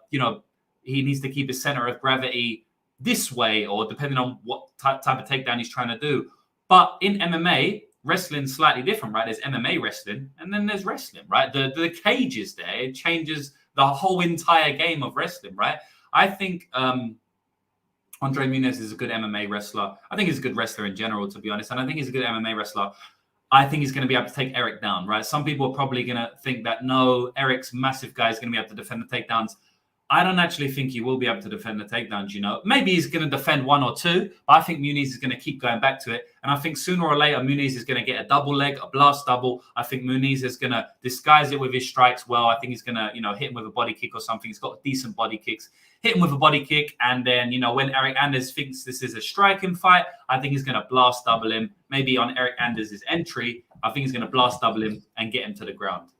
you know, he needs to keep his center of gravity this way, or depending on what type of takedown he's trying to do. But in MMA, wrestling's slightly different, right? There's MMA wrestling, and then there's wrestling, right? The cage is there. It changes the whole entire game of wrestling, right? I think Andre Muniz is a good MMA wrestler. I think he's a good wrestler in general, to be honest. And I think he's a good MMA wrestler. I think he's going to be able to take Eric down, right? Some people are probably going to think that, no, Eric's massive guy is going to be able to defend the takedowns. I don't actually think he will be able to defend the takedowns, you know. Maybe he's going to defend one or two, but I think Muniz is going to keep going back to it. And I think sooner or later, Muniz is going to get a double leg, a blast double. I think Muniz is going to disguise it with his strikes well. I think he's going to, you know, hit him with a body kick or something. He's got decent body kicks. Hit him with a body kick. And then, you know, when Eric Anders thinks this is a striking fight, I think he's going to blast double him. Maybe on Eric Anders' entry, I think he's going to blast double him and get him to the ground.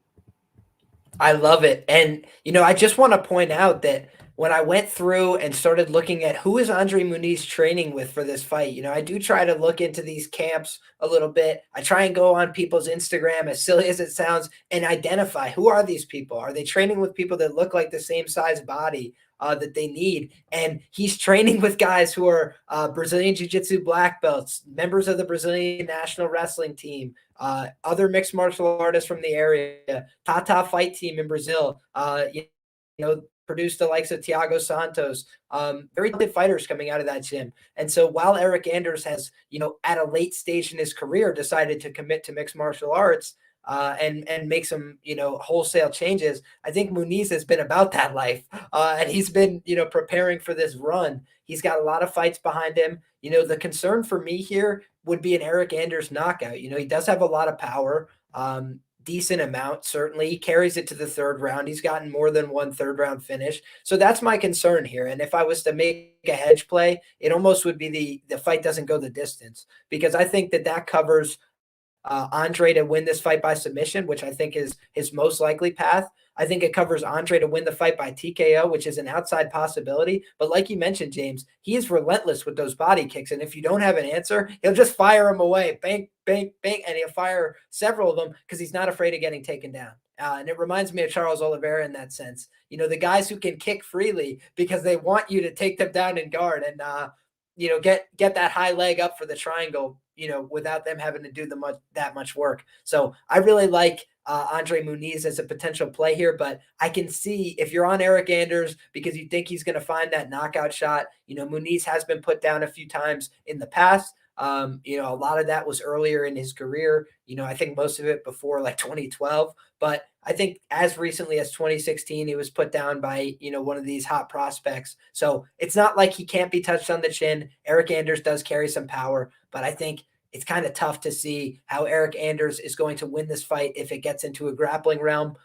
I love it. And, you know, I just want to point out that when I went through and started looking at who is Andre Muniz training with for this fight, you know, I do try to look into these camps a little bit. I try and go on people's Instagram, as silly as it sounds, and identify who are these people? Are they training with people that look like the same size body that they need? And he's training with guys who are Brazilian Jiu-Jitsu black belts, members of the Brazilian national wrestling team, other mixed martial artists from the area, Tata fight team in Brazil, you know, produced the likes of Thiago Santos, very good fighters coming out of that gym. And so while Eric Anders has, you know, at a late stage in his career decided to commit to mixed martial arts and make some, you know, wholesale changes, I think Muniz has been about that life. And he's been, you know, preparing for this run. He's got a lot of fights behind him. You know, the concern for me here would be an Eric Anders knockout. You know, he does have a lot of power. Decent amount, certainly. He carries it to the third round. He's gotten more than one third round finish. So that's my concern here. And if I was to make a hedge play, it almost would be the fight doesn't go the distance, because I think that covers Andre to win this fight by submission, which I think is his most likely path. I think it covers Andre to win the fight by TKO, which is an outside possibility. But like you mentioned, James, he is relentless with those body kicks. And if you don't have an answer, he'll just fire them away. Bang, bang, bang. And he'll fire several of them because he's not afraid of getting taken down. And it reminds me of Charles Oliveira in that sense. You know, the guys who can kick freely because they want you to take them down in guard and, you know, get that high leg up for the triangle, you know, without them having to do that much work. So I really like Andre Muniz as a potential play here, but I can see if you're on Eric Anders because you think he's going to find that knockout shot. You know, Muniz has been put down a few times in the past. A lot of that was earlier in his career. I think most of it before like 2012. But I think as recently as 2016, he was put down by, one of these hot prospects. So it's not like he can't be touched on the chin. Eric Anders does carry some power, but I think it's kind of tough to see how Eric Anders is going to win this fight if it gets into a grappling realm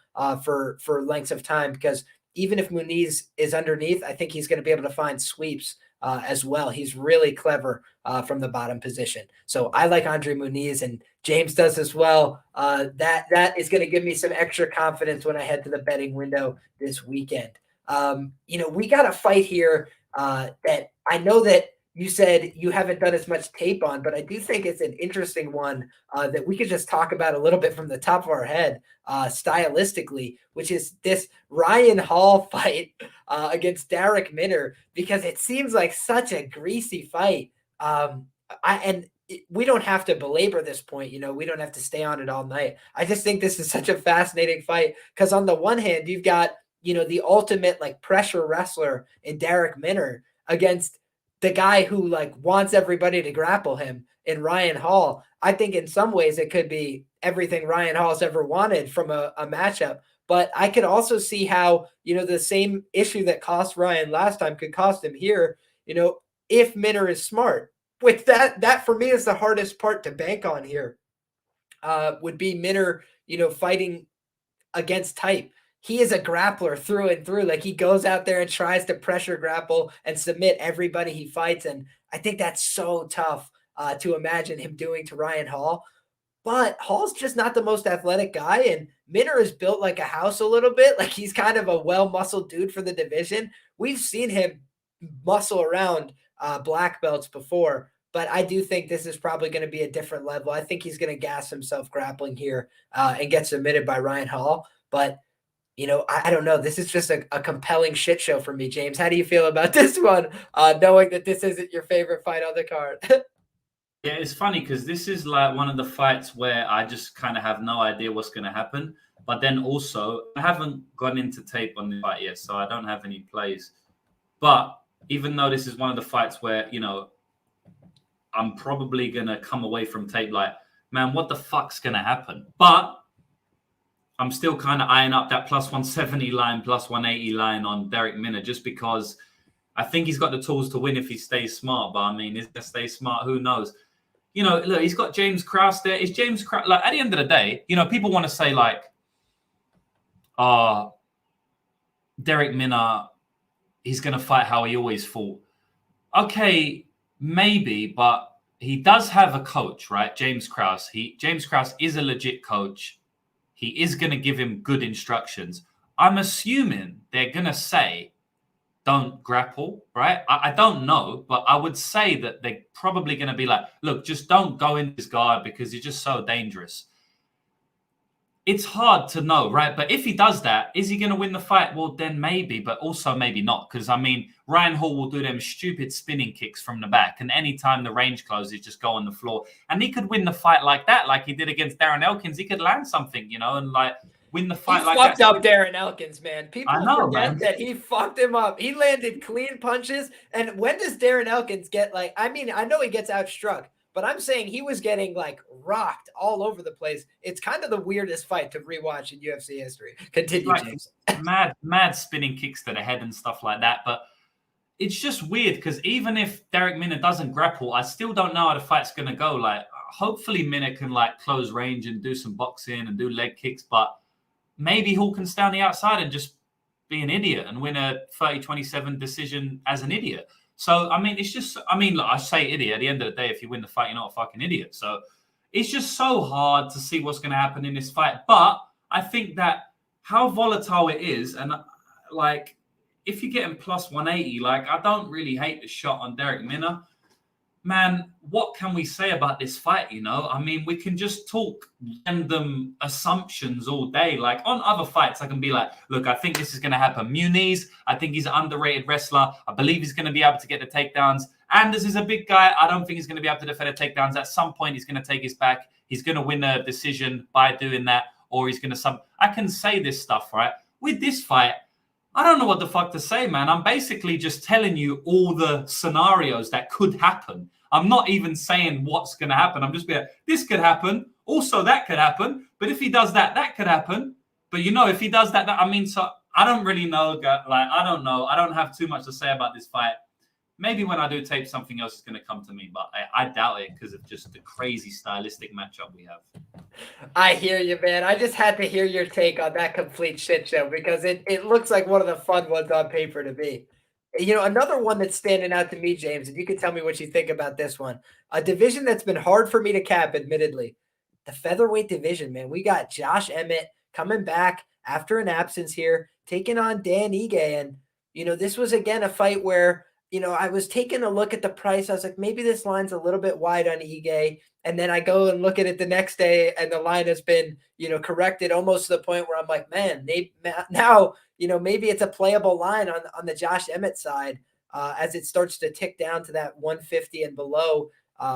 for lengths of time, because even if Muniz is underneath, I think he's going to be able to find sweeps as well. He's really clever from the bottom position. So I like Andre Muniz, and James does as well. That is going to give me some extra confidence when I head to the betting window this weekend. We got a fight here that I know that you said you haven't done as much tape on, but I do think it's an interesting one that we could just talk about a little bit from the top of our head stylistically, which is this Ryan Hall fight against Darrick Minner, because it seems like such a greasy fight. We don't have to belabor this point. We don't have to stay on it all night. I just think this is such a fascinating fight because on the one hand, you've got, the ultimate like pressure wrestler in Darrick Minner against the guy who like wants everybody to grapple him in Ryan Hall. I think in some ways it could be everything Ryan Hall's ever wanted from a matchup. But I could also see how, the same issue that cost Ryan last time could cost him here, if Minner is smart. With that for me is the hardest part to bank on here, would be Minner, fighting against type. He is a grappler through and through. Like he goes out there and tries to pressure grapple and submit everybody he fights. And I think that's so tough to imagine him doing to Ryan Hall. But Hall's just not the most athletic guy. And Minner is built like a house a little bit. Like he's kind of a well-muscled dude for the division. We've seen him muscle around black belts before. But I do think this is probably going to be a different level. I think he's going to gas himself grappling here and get submitted by Ryan Hall. But I don't know. This is just a compelling shit show for me, James. How do you feel about this one, knowing that this isn't your favorite fight on the card? Yeah, it's funny because this is like one of the fights where I just kind of have no idea what's going to happen. But then also, I haven't gone into tape on the fight yet, so I don't have any plays. But even though this is one of the fights where, I'm probably going to come away from tape like, man, what the fuck's going to happen? But I'm still kind of eyeing up that plus 170 line, plus 180 line on Darrick Minner, just because I think he's got the tools to win if he stays smart. But I mean, is he going to stay smart? Who knows? Look, he's got James Krause there. Is James Krause, like, at the end of the day, people want to say like, Darrick Minner, he's going to fight how he always fought. Okay, maybe, but he does have a coach, right? James Krause. James Krause is a legit coach. He is going to give him good instructions. I'm assuming they're going to say, don't grapple, right? I don't know, but I would say that they're probably going to be like, look, just don't go in this guard because you're just so dangerous. It's hard to know, right? But if he does that, is he going to win the fight? Well, then maybe, but also maybe not. Because, I mean, Ryan Hall will do them stupid spinning kicks from the back. And anytime the range closes, just go on the floor. And he could win the fight like that, like he did against Darren Elkins. He could land something, and like win the fight like that. He fucked up Darren Elkins, man. People forget man. that he fucked him up. He landed clean punches. And when does Darren Elkins get like, I mean, I know he gets outstruck, but I'm saying he was getting like rocked all over the place. It's kind of the weirdest fight to rewatch in UFC history. Continue, like, James. mad spinning kicks to the head and stuff like that. But it's just weird because even if Darrick Minner doesn't grapple, I still don't know how the fight's going to go. Like, hopefully Minner can like close range and do some boxing and do leg kicks. But maybe Hall can stay on the outside and just be an idiot and win a 30-27 decision as an idiot. So, I mean, it's just, look, I say idiot. At the end of the day, if you win the fight, you're not a fucking idiot. So it's just so hard to see what's going to happen in this fight. But I think that how volatile it is, and like, if you're getting plus 180, like, I don't really hate the shot on Darrick Minner. Man, what can we say about this fight, I mean, we can just talk random assumptions all day. Like, on other fights, I can be like, look, I think this is going to happen. Muniz, I think he's an underrated wrestler. I believe he's going to be able to get the takedowns. Anders is a big guy. I don't think he's going to be able to defend the takedowns. At some point, he's going to take his back. He's going to win a decision by doing that, or he's going to I can say this stuff, right? With this fight, I don't know what the fuck to say, man. I'm basically just telling you all the scenarios that could happen. I'm not even saying what's going to happen. I'm just being like, this could happen. Also, that could happen. But if he does that, that could happen. But, if he does that, I mean, so I don't really know. Like, I don't know. I don't have too much to say about this fight. Maybe when I do tape, something else is going to come to me, but I doubt it because of just the crazy stylistic matchup we have. I hear you, man. I just had to hear your take on that complete shit show because it looks like one of the fun ones on paper to me. Another one that's standing out to me, James, and you can tell me what you think about this one. A division that's been hard for me to cap, admittedly. The featherweight division, man. We got Josh Emmett coming back after an absence here, taking on Dan Ige. And, this was, again, a fight where, I was taking a look at the price. I was like, maybe this line's a little bit wide on Ige. And then I go and look at it the next day, and the line has been, corrected almost to the point where I'm like, man, now, maybe it's a playable line on the Josh Emmett side as it starts to tick down to that 150 and below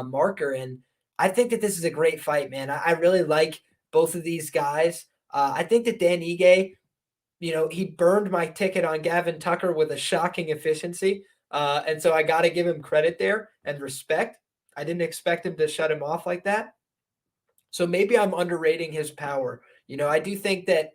marker. And I think that this is a great fight, man. I really like both of these guys. I think that Dan Ige, he burned my ticket on Gavin Tucker with a shocking efficiency. And so I got to give him credit there and respect. I didn't expect him to shut him off like that. So maybe I'm underrating his power. I do think that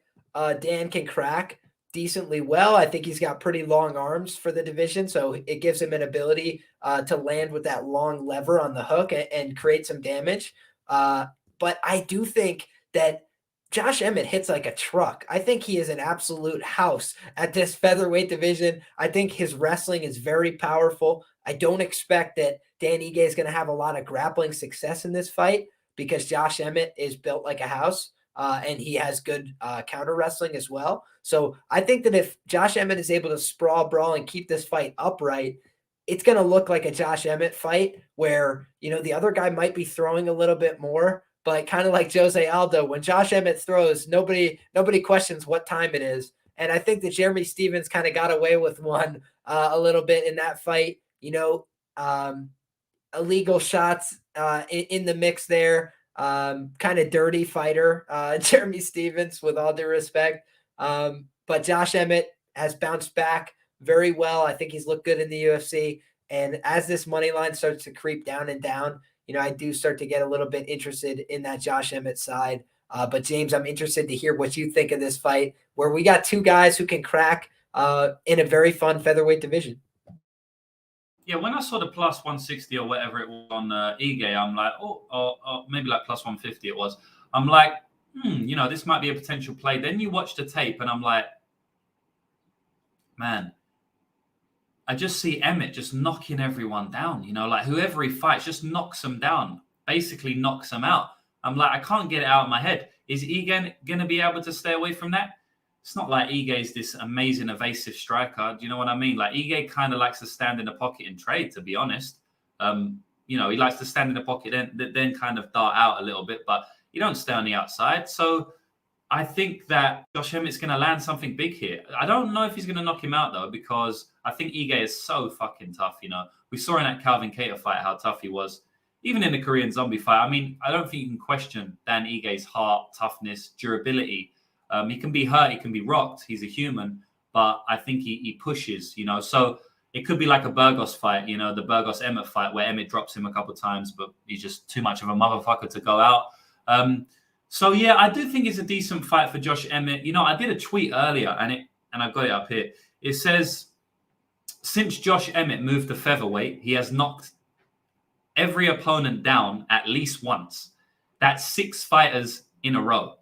Dan can crack decently well. I think he's got pretty long arms for the division. So it gives him an ability to land with that long lever on the hook and create some damage. But I do think that Josh Emmett hits like a truck. I think he is an absolute house at this featherweight division. I think his wrestling is very powerful. I don't expect that Dan Ige is going to have a lot of grappling success in this fight because Josh Emmett is built like a house and he has good counter wrestling as well. So I think that if Josh Emmett is able to sprawl, brawl, and keep this fight upright, it's going to look like a Josh Emmett fight where, the other guy might be throwing a little bit more, but kind of like Jose Aldo, when Josh Emmett throws, nobody questions what time it is. And I think that Jeremy Stephens kind of got away with one a little bit in that fight. Illegal shots in the mix there. Kind of dirty fighter, Jeremy Stephens, with all due respect. But Josh Emmett has bounced back very well. I think he's looked good in the UFC. And as this money line starts to creep down and down, I do start to get a little bit interested in that Josh Emmett side. But James, I'm interested to hear what you think of this fight where we got two guys who can crack in a very fun featherweight division. Yeah, when I saw the plus 160 or whatever it was on Ige, I'm like, maybe like plus 150 it was. I'm like, this might be a potential play. Then you watch the tape and I'm like, man, I just see Emmett just knocking everyone down, like whoever he fights just knocks them down, basically knocks them out. I'm like, I can't get it out of my head. Is Ige going to be able to stay away from that? It's not like Ige is this amazing evasive striker. Do you know what I mean? Like Ige kind of likes to stand in the pocket and trade, to be honest. He likes to stand in the pocket and then kind of dart out a little bit, but you don't stay on the outside. So I think that Josh Emmett's going to land something big here. I don't know if he's going to knock him out, though, because I think Ige is so fucking tough, We saw in that Calvin Kattar fight how tough he was. Even in the Korean Zombie fight, I mean, I don't think you can question Dan Ige's heart, toughness, durability. He can be hurt, he can be rocked. He's a human, but I think he pushes, So it could be like a Burgos fight, the Burgos-Emmett fight where Emmett drops him a couple of times, but he's just too much of a motherfucker to go out. So, yeah, I do think it's a decent fight for Josh Emmett. I did a tweet earlier, and I've got it up here. It says, since Josh Emmett moved to featherweight, he has knocked every opponent down at least once. That's 6 fighters in a row.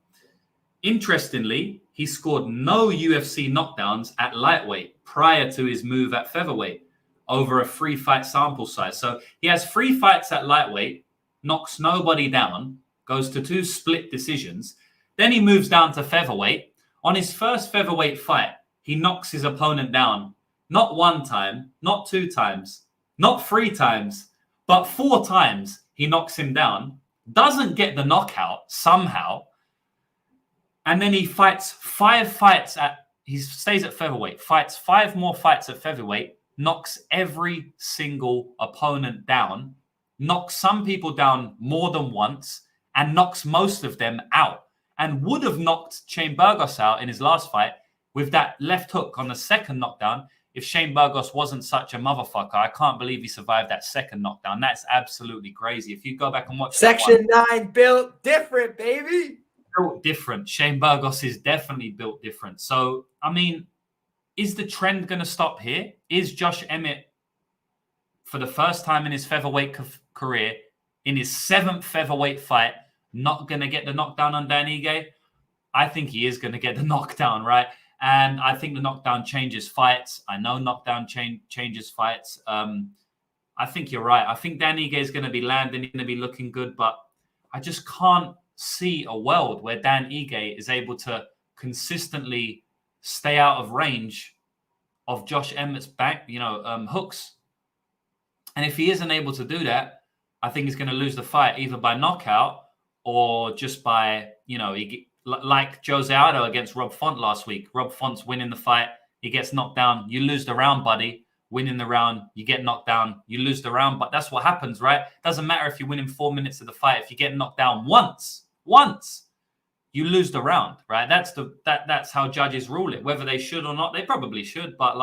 Interestingly, he scored no UFC knockdowns at lightweight prior to his move at featherweight over a 3-fight sample size. So he has 3 fights at lightweight, knocks nobody down, goes to 2 split decisions. Then he moves down to featherweight. On his first featherweight fight, he knocks his opponent down, not 1 time, not 2 times, not 3 times, but 4 times he knocks him down, doesn't get the knockout somehow. And then he fights 5 fights he stays at featherweight, fights 5 more fights at featherweight, knocks every single opponent down, knocks some people down more than once, and knocks most of them out. And would have knocked Shane Burgos out in his last fight with that left hook on the second knockdown if Shane Burgos wasn't such a motherfucker, I can't believe he survived that second knockdown. That's absolutely crazy. If you go back and watch Section 9 built different, baby. Built different. Shane Burgos is definitely built different. So, I mean, is the trend going to stop here? Is Josh Emmett, for the first time in his featherweight career, in his 7th featherweight fight, not going to get the knockdown on Dan Ige? I think he is going to get the knockdown, right? And I think the knockdown changes fights. I know knockdown changes fights. I think you're right. I think Dan Ige is going to be landing, going to be looking good, but I just can't see a world where Dan Ige is able to consistently stay out of range of Josh Emmett's back, hooks. And if he isn't able to do that, I think he's going to lose the fight either by knockout or just by, like Jose Aldo against Rob Font last week. Rob Font's winning the fight. He gets knocked down. You lose the round, buddy. Winning the round, you get knocked down. You lose the round, but that's what happens, right? Doesn't matter if you're winning 4 minutes of the fight. If you get knocked down once, you lose the round, right? That's how judges rule it. Whether they should or not, they probably should, but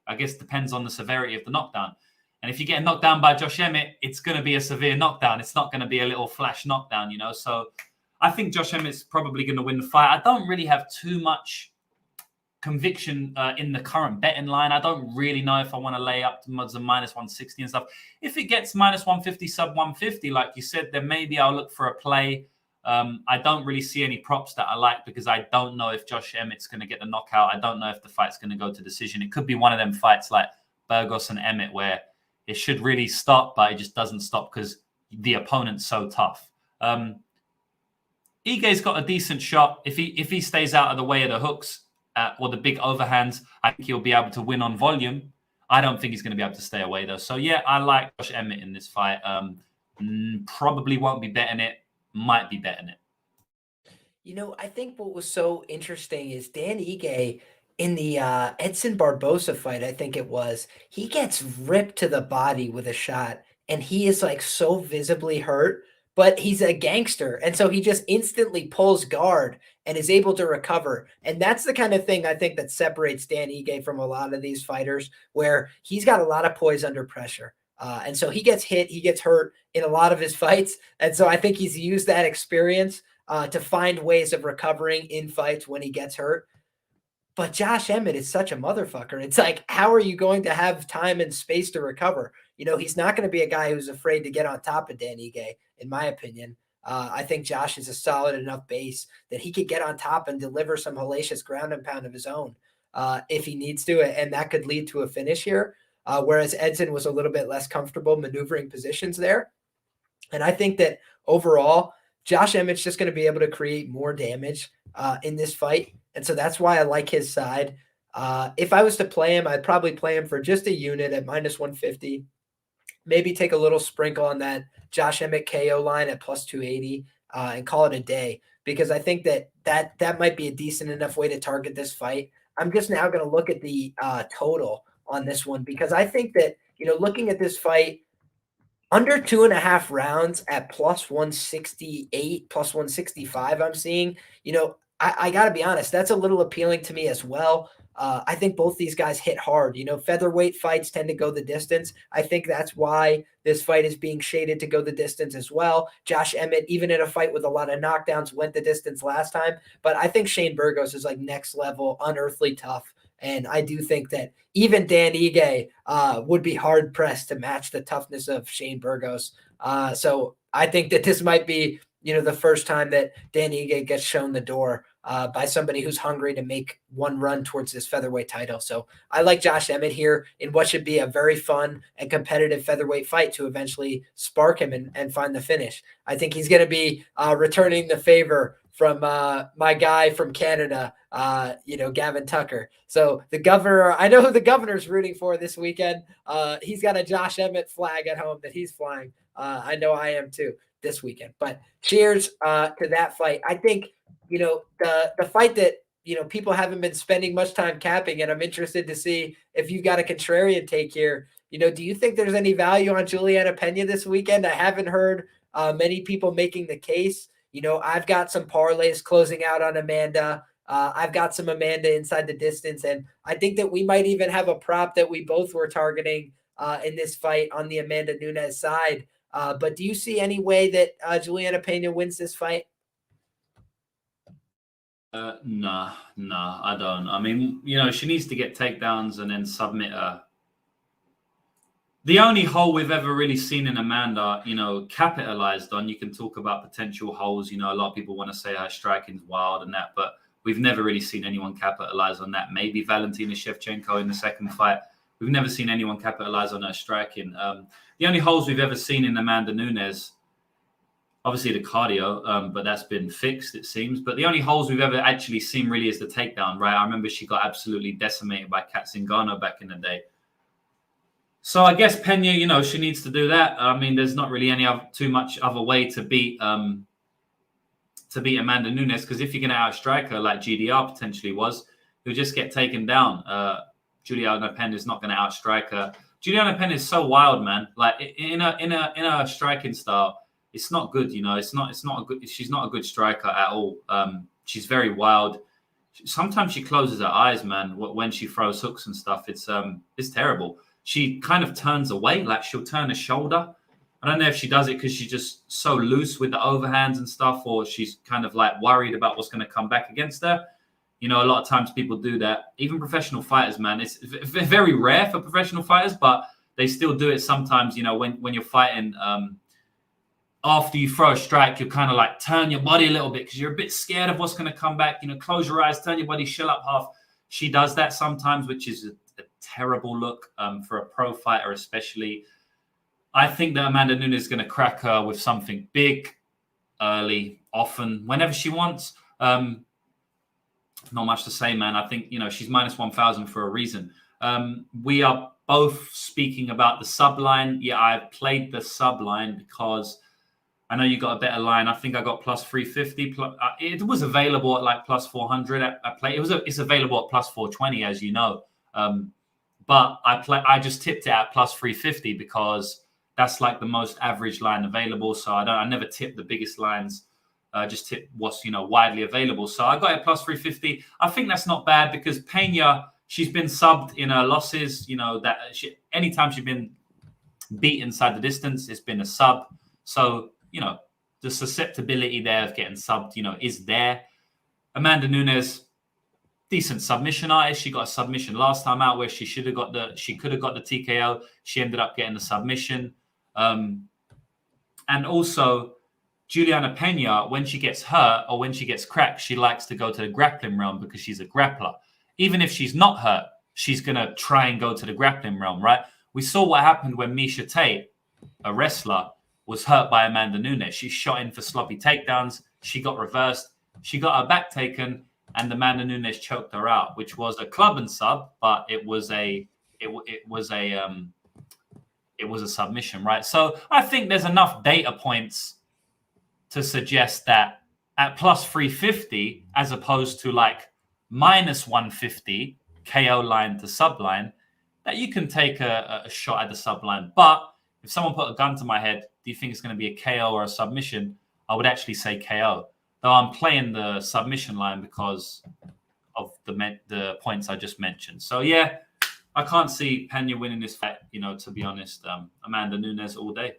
I guess depends on the severity of the knockdown. And if you get knocked down by Josh Emmett, it's going to be a severe knockdown. It's not going to be a little flash knockdown, So I think Josh Emmett's probably going to win the fight. I don't really have too much conviction in the current betting line. I don't really know if I want to lay up to minus 160 and stuff. If it gets minus 150, sub 150, like you said, then maybe I'll look for a play. I don't really see any props that I like because I don't know if Josh Emmett's going to get the knockout. I don't know if the fight's going to go to decision. It could be one of them fights like Burgos and Emmett where it should really stop, but it just doesn't stop because the opponent's so tough. Ige's got a decent shot. If he stays out of the way of the hooks or the big overhands, I think he'll be able to win on volume. I don't think he's going to be able to stay away, though. So, yeah, I like Josh Emmett in this fight. Probably won't be betting it. Might be betting it. I think what was so interesting is Dan Ige in the Edson Barbosa fight, I think it was, he gets ripped to the body with a shot, and he is so visibly hurt, but he's a gangster. And so he just instantly pulls guard and is able to recover. And that's the kind of thing I think that separates Dan Ige from a lot of these fighters, where he's got a lot of poise under pressure. And so he gets hit, he gets hurt in a lot of his fights. And so I think he's used that experience to find ways of recovering in fights when he gets hurt. But Josh Emmett is such a motherfucker. It's how are you going to have time and space to recover? He's not going to be a guy who's afraid to get on top of Dan Ige, in my opinion. I think Josh is a solid enough base that he could get on top and deliver some hellacious ground and pound of his own if he needs to, and that could lead to a finish here. Whereas Edson was a little bit less comfortable maneuvering positions there. And I think that overall, Josh Emmett's just going to be able to create more damage in this fight. And so that's why I like his side. If I was to play him, I'd probably play him for just a unit at minus 150. Maybe take a little sprinkle on that Josh Emmett KO line at plus 280 and call it a day, because I think that might be a decent enough way to target this fight. I'm just now going to look at the total on this one, because I think that, looking at this fight, under 2.5 rounds at plus 168, plus 165, I'm seeing, I got to be honest, that's a little appealing to me as well. I think both these guys hit hard. Featherweight fights tend to go the distance. I think that's why this fight is being shaded to go the distance as well. Josh Emmett, even in a fight with a lot of knockdowns, went the distance last time. But I think Shane Burgos is next level, unearthly tough. And I do think that even Dan Ige would be hard pressed to match the toughness of Shane Burgos. So I think that this might be, the first time that Dan Ige gets shown the door by somebody who's hungry to make one run towards this featherweight title. So I like Josh Emmett here in what should be a very fun and competitive featherweight fight to eventually spark him and find the finish. I think he's going to be returning the favor from my guy from Canada, Gavin Tucker. So the governor, I know who the governor's rooting for this weekend. He's got a Josh Emmett flag at home that he's flying. I know I am too this weekend. But cheers to that fight. I think, the fight that, people haven't been spending much time capping, and I'm interested to see if you've got a contrarian take here. Do you think there's any value on Julianna Pena this weekend? I haven't heard many people making the case. I've got some parlays closing out on Amanda. I've got some Amanda inside the distance, and I think that we might even have a prop that we both were targeting in this fight on the Amanda Nunes side. But do you see any way that Julianna Pena wins this fight? Nah, I don't. I mean, she needs to get takedowns and then submit her. The only hole we've ever really seen in Amanda, capitalized on, you can talk about potential holes. A lot of people want to say her striking's wild and that, but we've never really seen anyone capitalize on that. Maybe Valentina Shevchenko in the second fight. We've never seen anyone capitalize on her striking. The only holes we've ever seen in Amanda Nunes, obviously the cardio, but that's been fixed, it seems. But the only holes we've ever actually seen really is the takedown, right? I remember she got absolutely decimated by Kat Zingano back in the day. So I guess Pena, she needs to do that. I mean, there's not really too much other way to beat Amanda Nunes, because if you're going to outstrike her like GDR potentially was, you'll just get taken down. Julianna Pena is not going to outstrike her. Julianna Pena is so wild, man. Like in a striking style, it's not good. It's not a good. She's not a good striker at all. She's very wild. Sometimes she closes her eyes, man, when she throws hooks and stuff. It's terrible. She kind of turns away, like she'll turn a shoulder. I don't know if she does it because she's just so loose with the overhands and stuff, or she's kind of like worried about what's going to come back against her. A lot of times people do that. Even professional fighters, man, it's very rare for professional fighters, but they still do it sometimes. When you're fighting, after you throw a strike, you kind of like turn your body a little bit because you're a bit scared of what's going to come back. Close your eyes, turn your body, shell up half. She does that sometimes, which is a terrible look for a pro fighter, especially. I think that Amanda Nunes is going to crack her with something big, early, often, whenever she wants. Not much to say, man. I think, she's minus 1,000 for a reason. We are both speaking about the sub line. Yeah, I played the sub line because I know you got a better line. I think I got plus 350. It was available at like plus 400. It's available at plus 420, as you know. But I just tipped it at plus 350 because that's like the most average line available. So I never tip the biggest lines. Just tip what's widely available. So I got it plus 350. I think that's not bad because Pena, she's been subbed in her losses. Anytime she's been beat inside the distance, it's been a sub. So the susceptibility there of getting subbed, is there. Amanda Nunes, decent submission artist. She got a submission last time out where she could have got the TKO. She ended up getting the submission. And also Julianna Pena, when she gets hurt or when she gets cracked, she likes to go to the grappling realm because she's a grappler. Even if she's not hurt, she's going to try and go to the grappling realm, right? We saw what happened when Miesha Tate, a wrestler, was hurt by Amanda Nunes. She shot in for sloppy takedowns. She got reversed. She got her back taken, and Amanda Nunes choked her out, which was a club and sub, but it was a submission, right? So I think there's enough data points to suggest that at plus 350, as opposed to like minus 150 KO line to sub line, that you can take a shot at the sub line. But if someone put a gun to my head, do you think it's going to be a KO or a submission? I would actually say KO. Though I'm playing the submission line because of the points I just mentioned. So yeah, I can't see Pena winning this fight, to be honest. Amanda Nunes all day.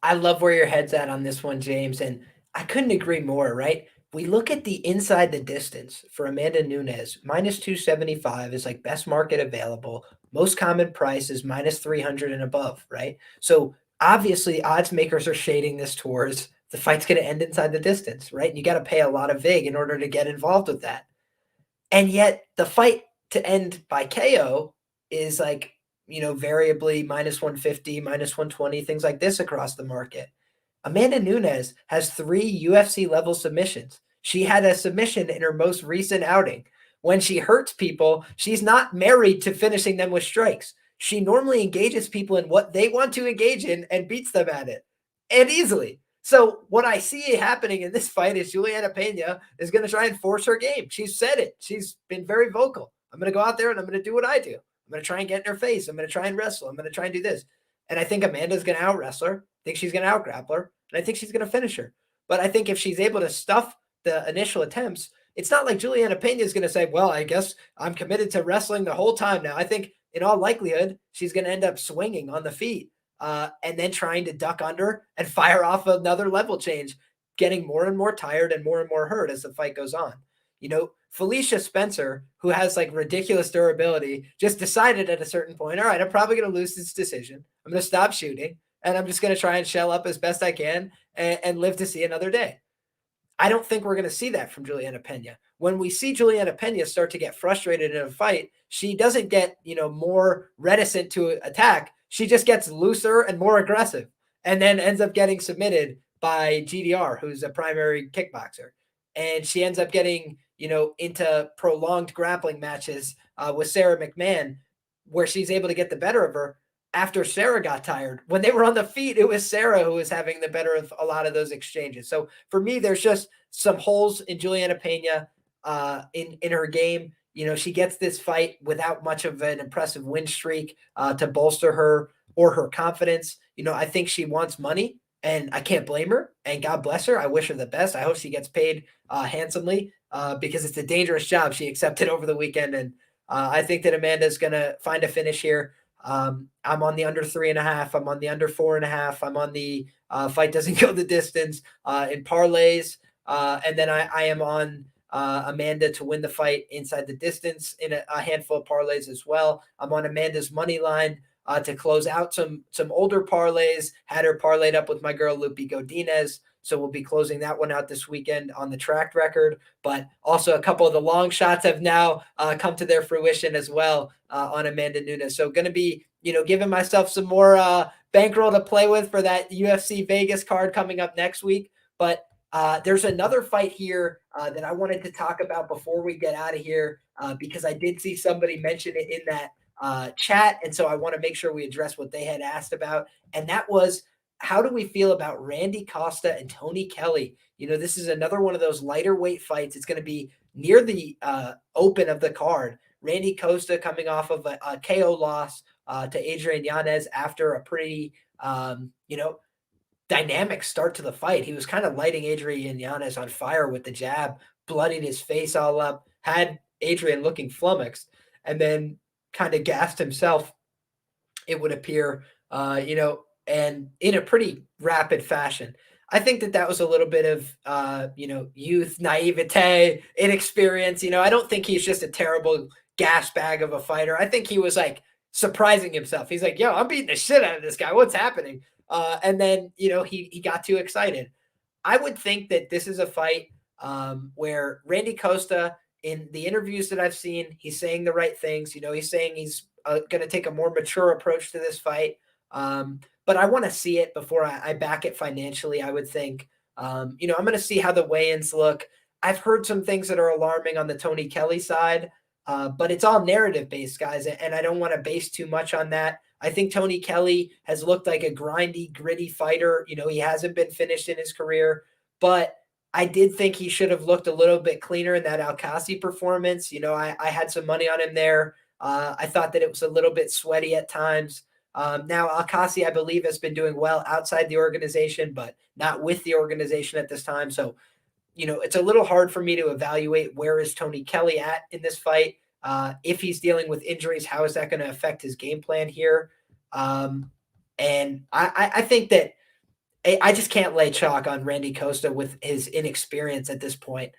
I love where your head's at on this one, James, and I couldn't agree more, right? We look at the inside the distance for Amanda Nunes, minus 275 is like best market available. Most common price is minus 300 and above, right? So obviously odds makers are shading this towards the fight's going to end inside the distance, right? And you got to pay a lot of VIG in order to get involved with that. And yet the fight to end by KO is like, variably minus 150, minus 120, things like this across the market. Amanda Nunes has 3 UFC level submissions. She had a submission in her most recent outing. When she hurts people, she's not married to finishing them with strikes. She normally engages people in what they want to engage in and beats them at it, and easily. So what I see happening in this fight is Julianna Pena is going to try and force her game. She's said it. She's been very vocal. I'm going to go out there and I'm going to do what I do. I'm going to try and get in her face. I'm going to try and wrestle. I'm going to try and do this. And I think Amanda's going to out-wrestle her. I think she's going to out-grapple her. And I think she's going to finish her. But I think if she's able to stuff the initial attempts, it's not like Julianna Pena is going to say, well, I guess I'm committed to wrestling the whole time now. I think in all likelihood, she's going to end up swinging on the feet and then trying to duck under and fire off another level change, getting more and more tired and more hurt as the fight goes on. You know, Felicia Spencer, who has like ridiculous durability, just decided at a certain point, all right, I'm probably going to lose this decision. I'm going to stop shooting and I'm just going to try and shell up as best I can and live to see another day. I don't think we're going to see that from Julianna Pena. When we see Julianna Pena start to get frustrated in a fight, she doesn't get, more reticent to attack. She just gets looser and more aggressive and then ends up getting submitted by GDR, who's a primary kickboxer. And she ends up getting, into prolonged grappling matches with Sarah McMahon, where she's able to get the better of her after Sarah got tired. When they were on the feet, it was Sarah who was having the better of a lot of those exchanges. So for me, there's just some holes in Julianna Pena in her game. She gets this fight without much of an impressive win streak to bolster her or her confidence. I think she wants money, and I can't blame her, and God bless her. I wish her the best. I hope she gets paid handsomely because it's a dangerous job she accepted over the weekend. And I think that Amanda's going to find a finish here. I'm on the under 3.5. I'm on the under 4.5. I'm on the fight doesn't go the distance in parlays. And then I am on Amanda to win the fight inside the distance in a handful of parlays as well. I'm on Amanda's money line to close out some older parlays. Had her parlayed up with my girl Lupi Godinez. So we'll be closing that one out this weekend on the track record. But also a couple of the long shots have now come to their fruition as well on Amanda Nunes. So going to be, giving myself some more bankroll to play with for that UFC Vegas card coming up next week. But there's another fight here that I wanted to talk about before we get out of here because I did see somebody mention it in that chat. And so I want to make sure we address what they had asked about. And that was, how do we feel about Randy Costa and Tony Kelly? This is another one of those lighter weight fights. It's going to be near the open of the card. Randy Costa coming off of a KO loss to Adrian Yanez after a pretty, dynamic start to the fight. He was kind of lighting Adrian Yanez on fire with the jab, bloodied his face all up, had Adrian looking flummoxed, and then kind of gassed himself, it would appear, and in a pretty rapid fashion. I think that was a little bit of, youth, naivete, inexperience. I don't think he's just a terrible gas bag of a fighter. I think he was like surprising himself. He's like, yo, I'm beating the shit out of this guy. What's happening? And then, he got too excited. I would think that this is a fight where Randy Costa, in the interviews that I've seen, he's saying the right things. He's saying he's going to take a more mature approach to this fight. But I want to see it before I back it financially, I would think. I'm going to see how the weigh-ins look. I've heard some things that are alarming on the Tony Kelly side, but it's all narrative-based, guys, and I don't want to base too much on that. I think Tony Kelly has looked like a grindy, gritty fighter. He hasn't been finished in his career, but I did think he should have looked a little bit cleaner in that Alcasi performance. I had some money on him there. I thought that it was a little bit sweaty at times. Now, Alcasi, I believe, has been doing well outside the organization, but not with the organization at this time. So, it's a little hard for me to evaluate where is Tony Kelly at in this fight. If he's dealing with injuries, how is that going to affect his game plan here? And I think that I just can't lay chalk on Randy Costa with his inexperience at this point.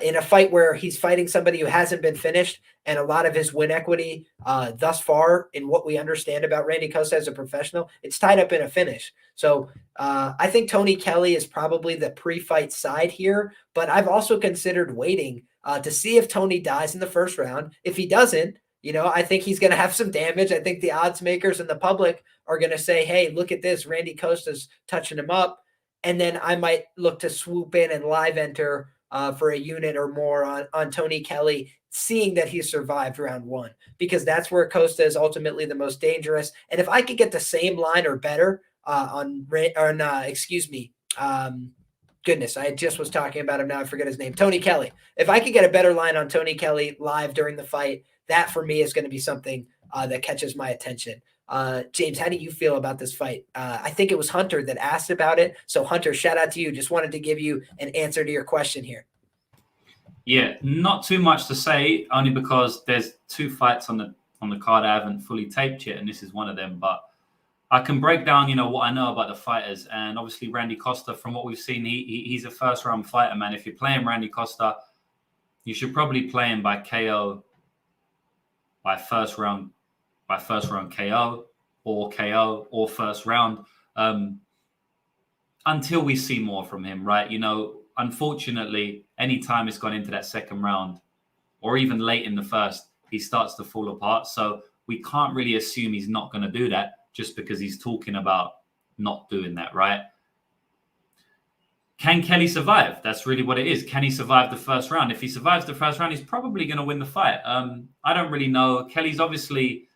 In a fight where he's fighting somebody who hasn't been finished, and a lot of his win equity thus far in what we understand about Randy Costa as a professional, it's tied up in a finish. So I think Tony Kelly is probably the pre-fight side here, but I've also considered waiting to see if Tony dies in the first round. If he doesn't, I think he's going to have some damage. I think the odds makers and the public are going to say, hey, look at this, Randy Costa's touching him up. And then I might look to swoop in and live enter for a unit or more on Tony Kelly, seeing that he survived round one, because that's where Costa is ultimately the most dangerous. And if I could get the same line or better goodness, I just was talking about him. Now I forget his name, Tony Kelly. If I could get a better line on Tony Kelly live during the fight, that for me is going to be something that catches my attention. James, how do you feel about this fight? I think it was Hunter that asked about it. So Hunter, shout out to you. Just wanted to give you an answer to your question here. Yeah, not too much to say, only because there's 2 fights on the card I haven't fully taped yet, and this is one of them. But I can break down, what I know about the fighters, and obviously Randy Costa. From what we've seen, he's a first-round fighter, man. If you're playing Randy Costa, you should probably play him by KO, by first round KO or first round, until we see more from him, right? Unfortunately, anytime it's gone into that second round or even late in the first, he starts to fall apart. So we can't really assume he's not going to do that just because he's talking about not doing that, right? Can Kelly survive? That's really what it is. Can he survive the first round? If he survives the first round, he's probably going to win the fight. I don't really know. Kelly's obviously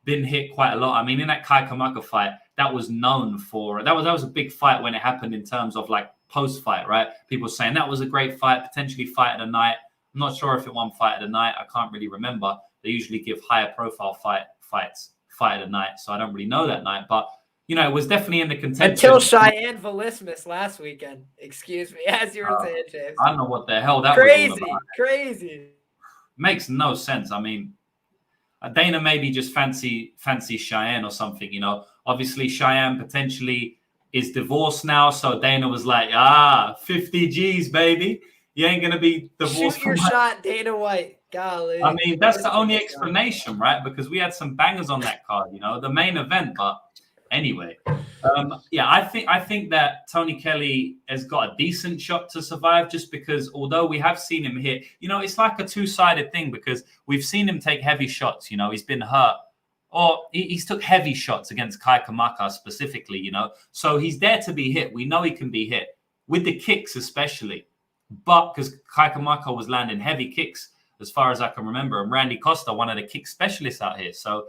been hit quite a lot. I mean, in that Kai Kamaka fight, that was known for, that was a big fight when it happened in terms of like post-fight, right? People saying that was a great fight, potentially fight of the night. I'm not sure if it won fight of the night. I can't really remember. They usually give higher profile fights fight of the night, so I don't really know that night. But it was definitely in the contention. Until Cheyenne Velismus last weekend. Excuse me, as you were saying, James. I don't know what the hell that was all about. Crazy. Makes no sense. I mean, Dana maybe just fancy Cheyenne or something, Obviously, Cheyenne potentially is divorced now, so Dana was like, 50 G's, baby. You ain't going to be divorced. Shoot your shot, Dana White. Golly. I mean, that's the only explanation, right? Because we had some bangers on that card, the main event. But anyway, I think that Tony Kelly has got a decent shot to survive, just because although we have seen him hit, it's like a two-sided thing, because we've seen him take heavy shots. He's been hurt, or he's took heavy shots against Kai Kamaka specifically, so he's there to be hit. We know he can be hit with the kicks, especially, but because Kai Kamaka was landing heavy kicks as far as I can remember, and Randy Costa, one of the kick specialists out here. So,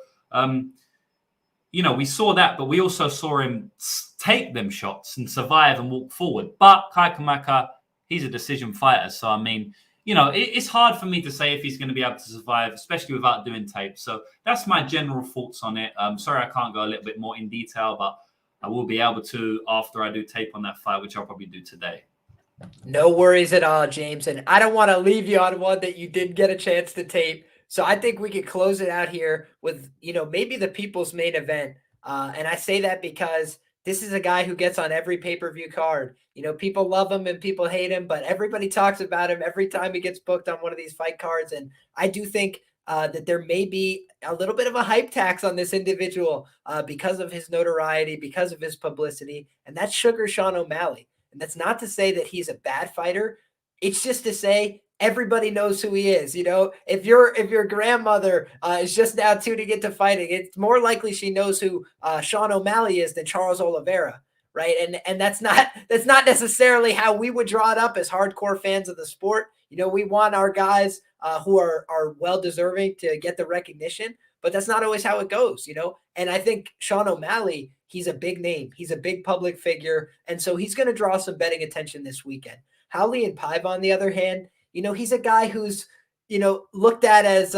we saw that, but we also saw him take them shots and survive and walk forward. But Kai Kamaka, he's a decision fighter. So, I mean, it's hard for me to say if he's going to be able to survive, especially without doing tape. So that's my general thoughts on it. Sorry, I can't go a little bit more in detail, but I will be able to after I do tape on that fight, which I'll probably do today. No worries at all, James. And I don't want to leave you on one that you didn't get a chance to tape. So I think we could close it out here with, maybe the people's main event. And I say that because this is a guy who gets on every pay-per-view card. People love him and people hate him, but everybody talks about him every time he gets booked on one of these fight cards. And I do think that there may be a little bit of a hype tax on this individual because of his notoriety, because of his publicity. And that's Sugar Sean O'Malley. And that's not to say that he's a bad fighter. It's just to say everybody knows who he is. If your grandmother is just now tuning into fighting, it's more likely she knows who Sean O'Malley is than Charles Oliveira, right? And that's not necessarily how we would draw it up as hardcore fans of the sport. We want our guys who are well deserving to get the recognition, but that's not always how it goes, And I think Sean O'Malley, he's a big name. He's a big public figure. And so he's going to draw some betting attention this weekend. Julian Paiva, on the other hand, he's a guy who's, looked at as,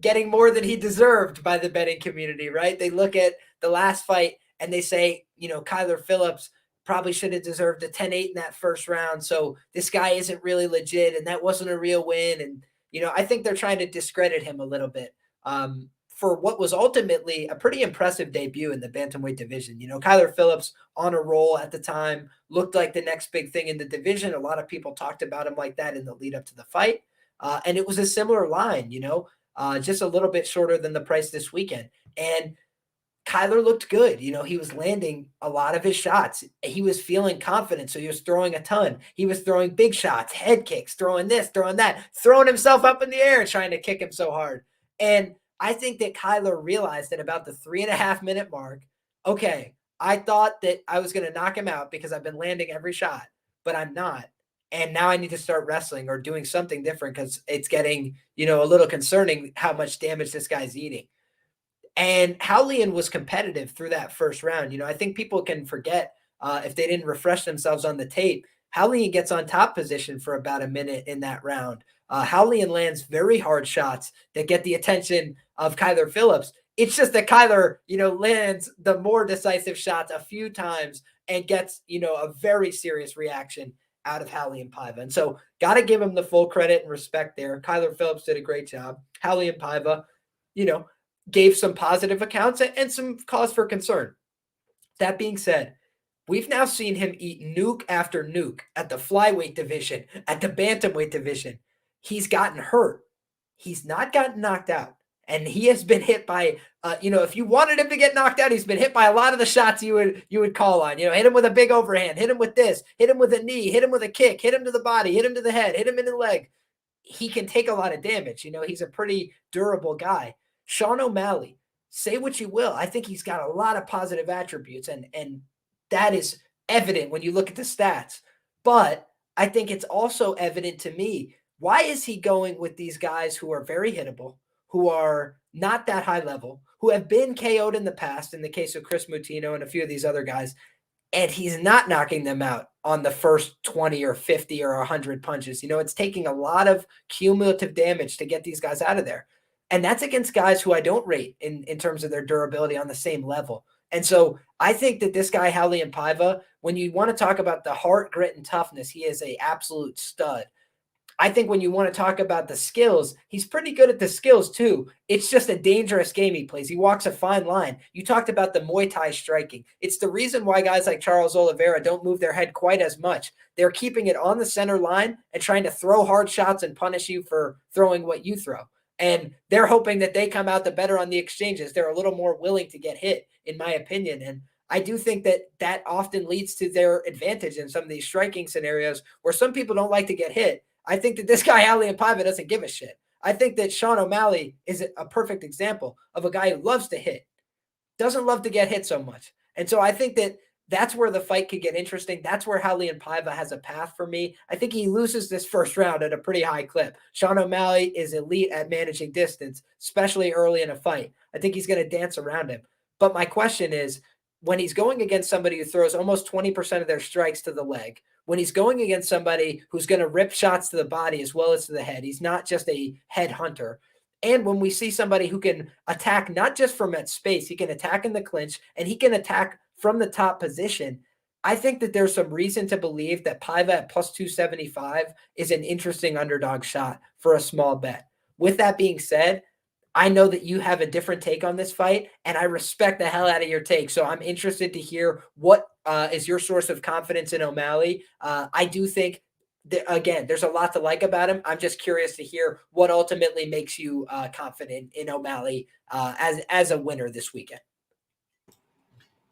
getting more than he deserved by the betting community, right? They look at the last fight and they say, Kyler Phillips probably should have deserved a 10-8 in that first round. So this guy isn't really legit and that wasn't a real win. And, I think they're trying to discredit him a little bit. For what was ultimately a pretty impressive debut in the bantamweight division. Kyler Phillips on a roll at the time, looked like the next big thing in the division. A lot of people talked about him like that in the lead up to the fight. And it was a similar line, just a little bit shorter than the price this weekend. And Kyler looked good. He was landing a lot of his shots. He was feeling confident, so he was throwing a ton. He was throwing big shots, head kicks, throwing this, throwing that, throwing himself up in the air, trying to kick him so hard. And I think that Kyler realized at about the 3.5-minute mark, okay, I thought that I was going to knock him out because I've been landing every shot, but I'm not. And now I need to start wrestling or doing something different because it's getting, a little concerning how much damage this guy's eating. And Julian was competitive through that first round. I think people can forget if they didn't refresh themselves on the tape. Julian gets on top position for about a minute in that round. Julian lands very hard shots that get the attention of Kyler Phillips. It's just that Kyler, lands the more decisive shots a few times and gets, a very serious reaction out of Hally and Paiva. And so got to give him the full credit and respect there. Kyler Phillips did a great job. Hally and Paiva, gave some positive accounts and some cause for concern. That being said, we've now seen him eat nuke after nuke at the flyweight division, at the bantamweight division. He's gotten hurt. He's not gotten knocked out. And he has been hit by, if you wanted him to get knocked out, he's been hit by a lot of the shots you would call on. Hit him with a big overhand, hit him with this, hit him with a knee, hit him with a kick, hit him to the body, hit him to the head, hit him in the leg. He can take a lot of damage. He's a pretty durable guy. Sean O'Malley, say what you will. I think he's got a lot of positive attributes, and that is evident when you look at the stats. But I think it's also evident to me, why is he going with these guys who are very hittable, who are not that high level, who have been KO'd in the past, in the case of Chris Mutino and a few of these other guys, and he's not knocking them out on the first 20 or 50 or 100 punches. It's taking a lot of cumulative damage to get these guys out of there. And that's against guys who I don't rate in terms of their durability on the same level. And so I think that this guy, Hally and Paiva, when you want to talk about the heart, grit, and toughness, he is an absolute stud. I think when you want to talk about the skills, he's pretty good at the skills too. It's just a dangerous game he plays. He walks a fine line. You talked about the Muay Thai striking. It's the reason why guys like Charles Oliveira don't move their head quite as much. They're keeping it on the center line and trying to throw hard shots and punish you for throwing what you throw. And they're hoping that they come out the better on the exchanges. They're a little more willing to get hit, in my opinion. And I do think that often leads to their advantage in some of these striking scenarios where some people don't like to get hit. I think that this guy, Hally and Paiva, doesn't give a shit. I think that Sean O'Malley is a perfect example of a guy who loves to hit, doesn't love to get hit so much. And so I think that that's where the fight could get interesting. That's where Hally and Paiva has a path for me. I think he loses this first round at a pretty high clip. Sean O'Malley is elite at managing distance, especially early in a fight. I think he's going to dance around him. But my question is, when he's going against somebody who throws almost 20% of their strikes to the leg, when he's going against somebody who's going to rip shots to the body as well as to the head, he's not just a head hunter. And when we see somebody who can attack not just from that space, he can attack in the clinch and he can attack from the top position, I think that there's some reason to believe that Paiva at plus 275 is an interesting underdog shot for a small bet. With that being said, I know that you have a different take on this fight, and I respect the hell out of your take. So I'm interested to hear what is your source of confidence in O'Malley. I do think that, again, there's a lot to like about him. I'm just curious to hear what ultimately makes you confident in O'Malley as a winner this weekend.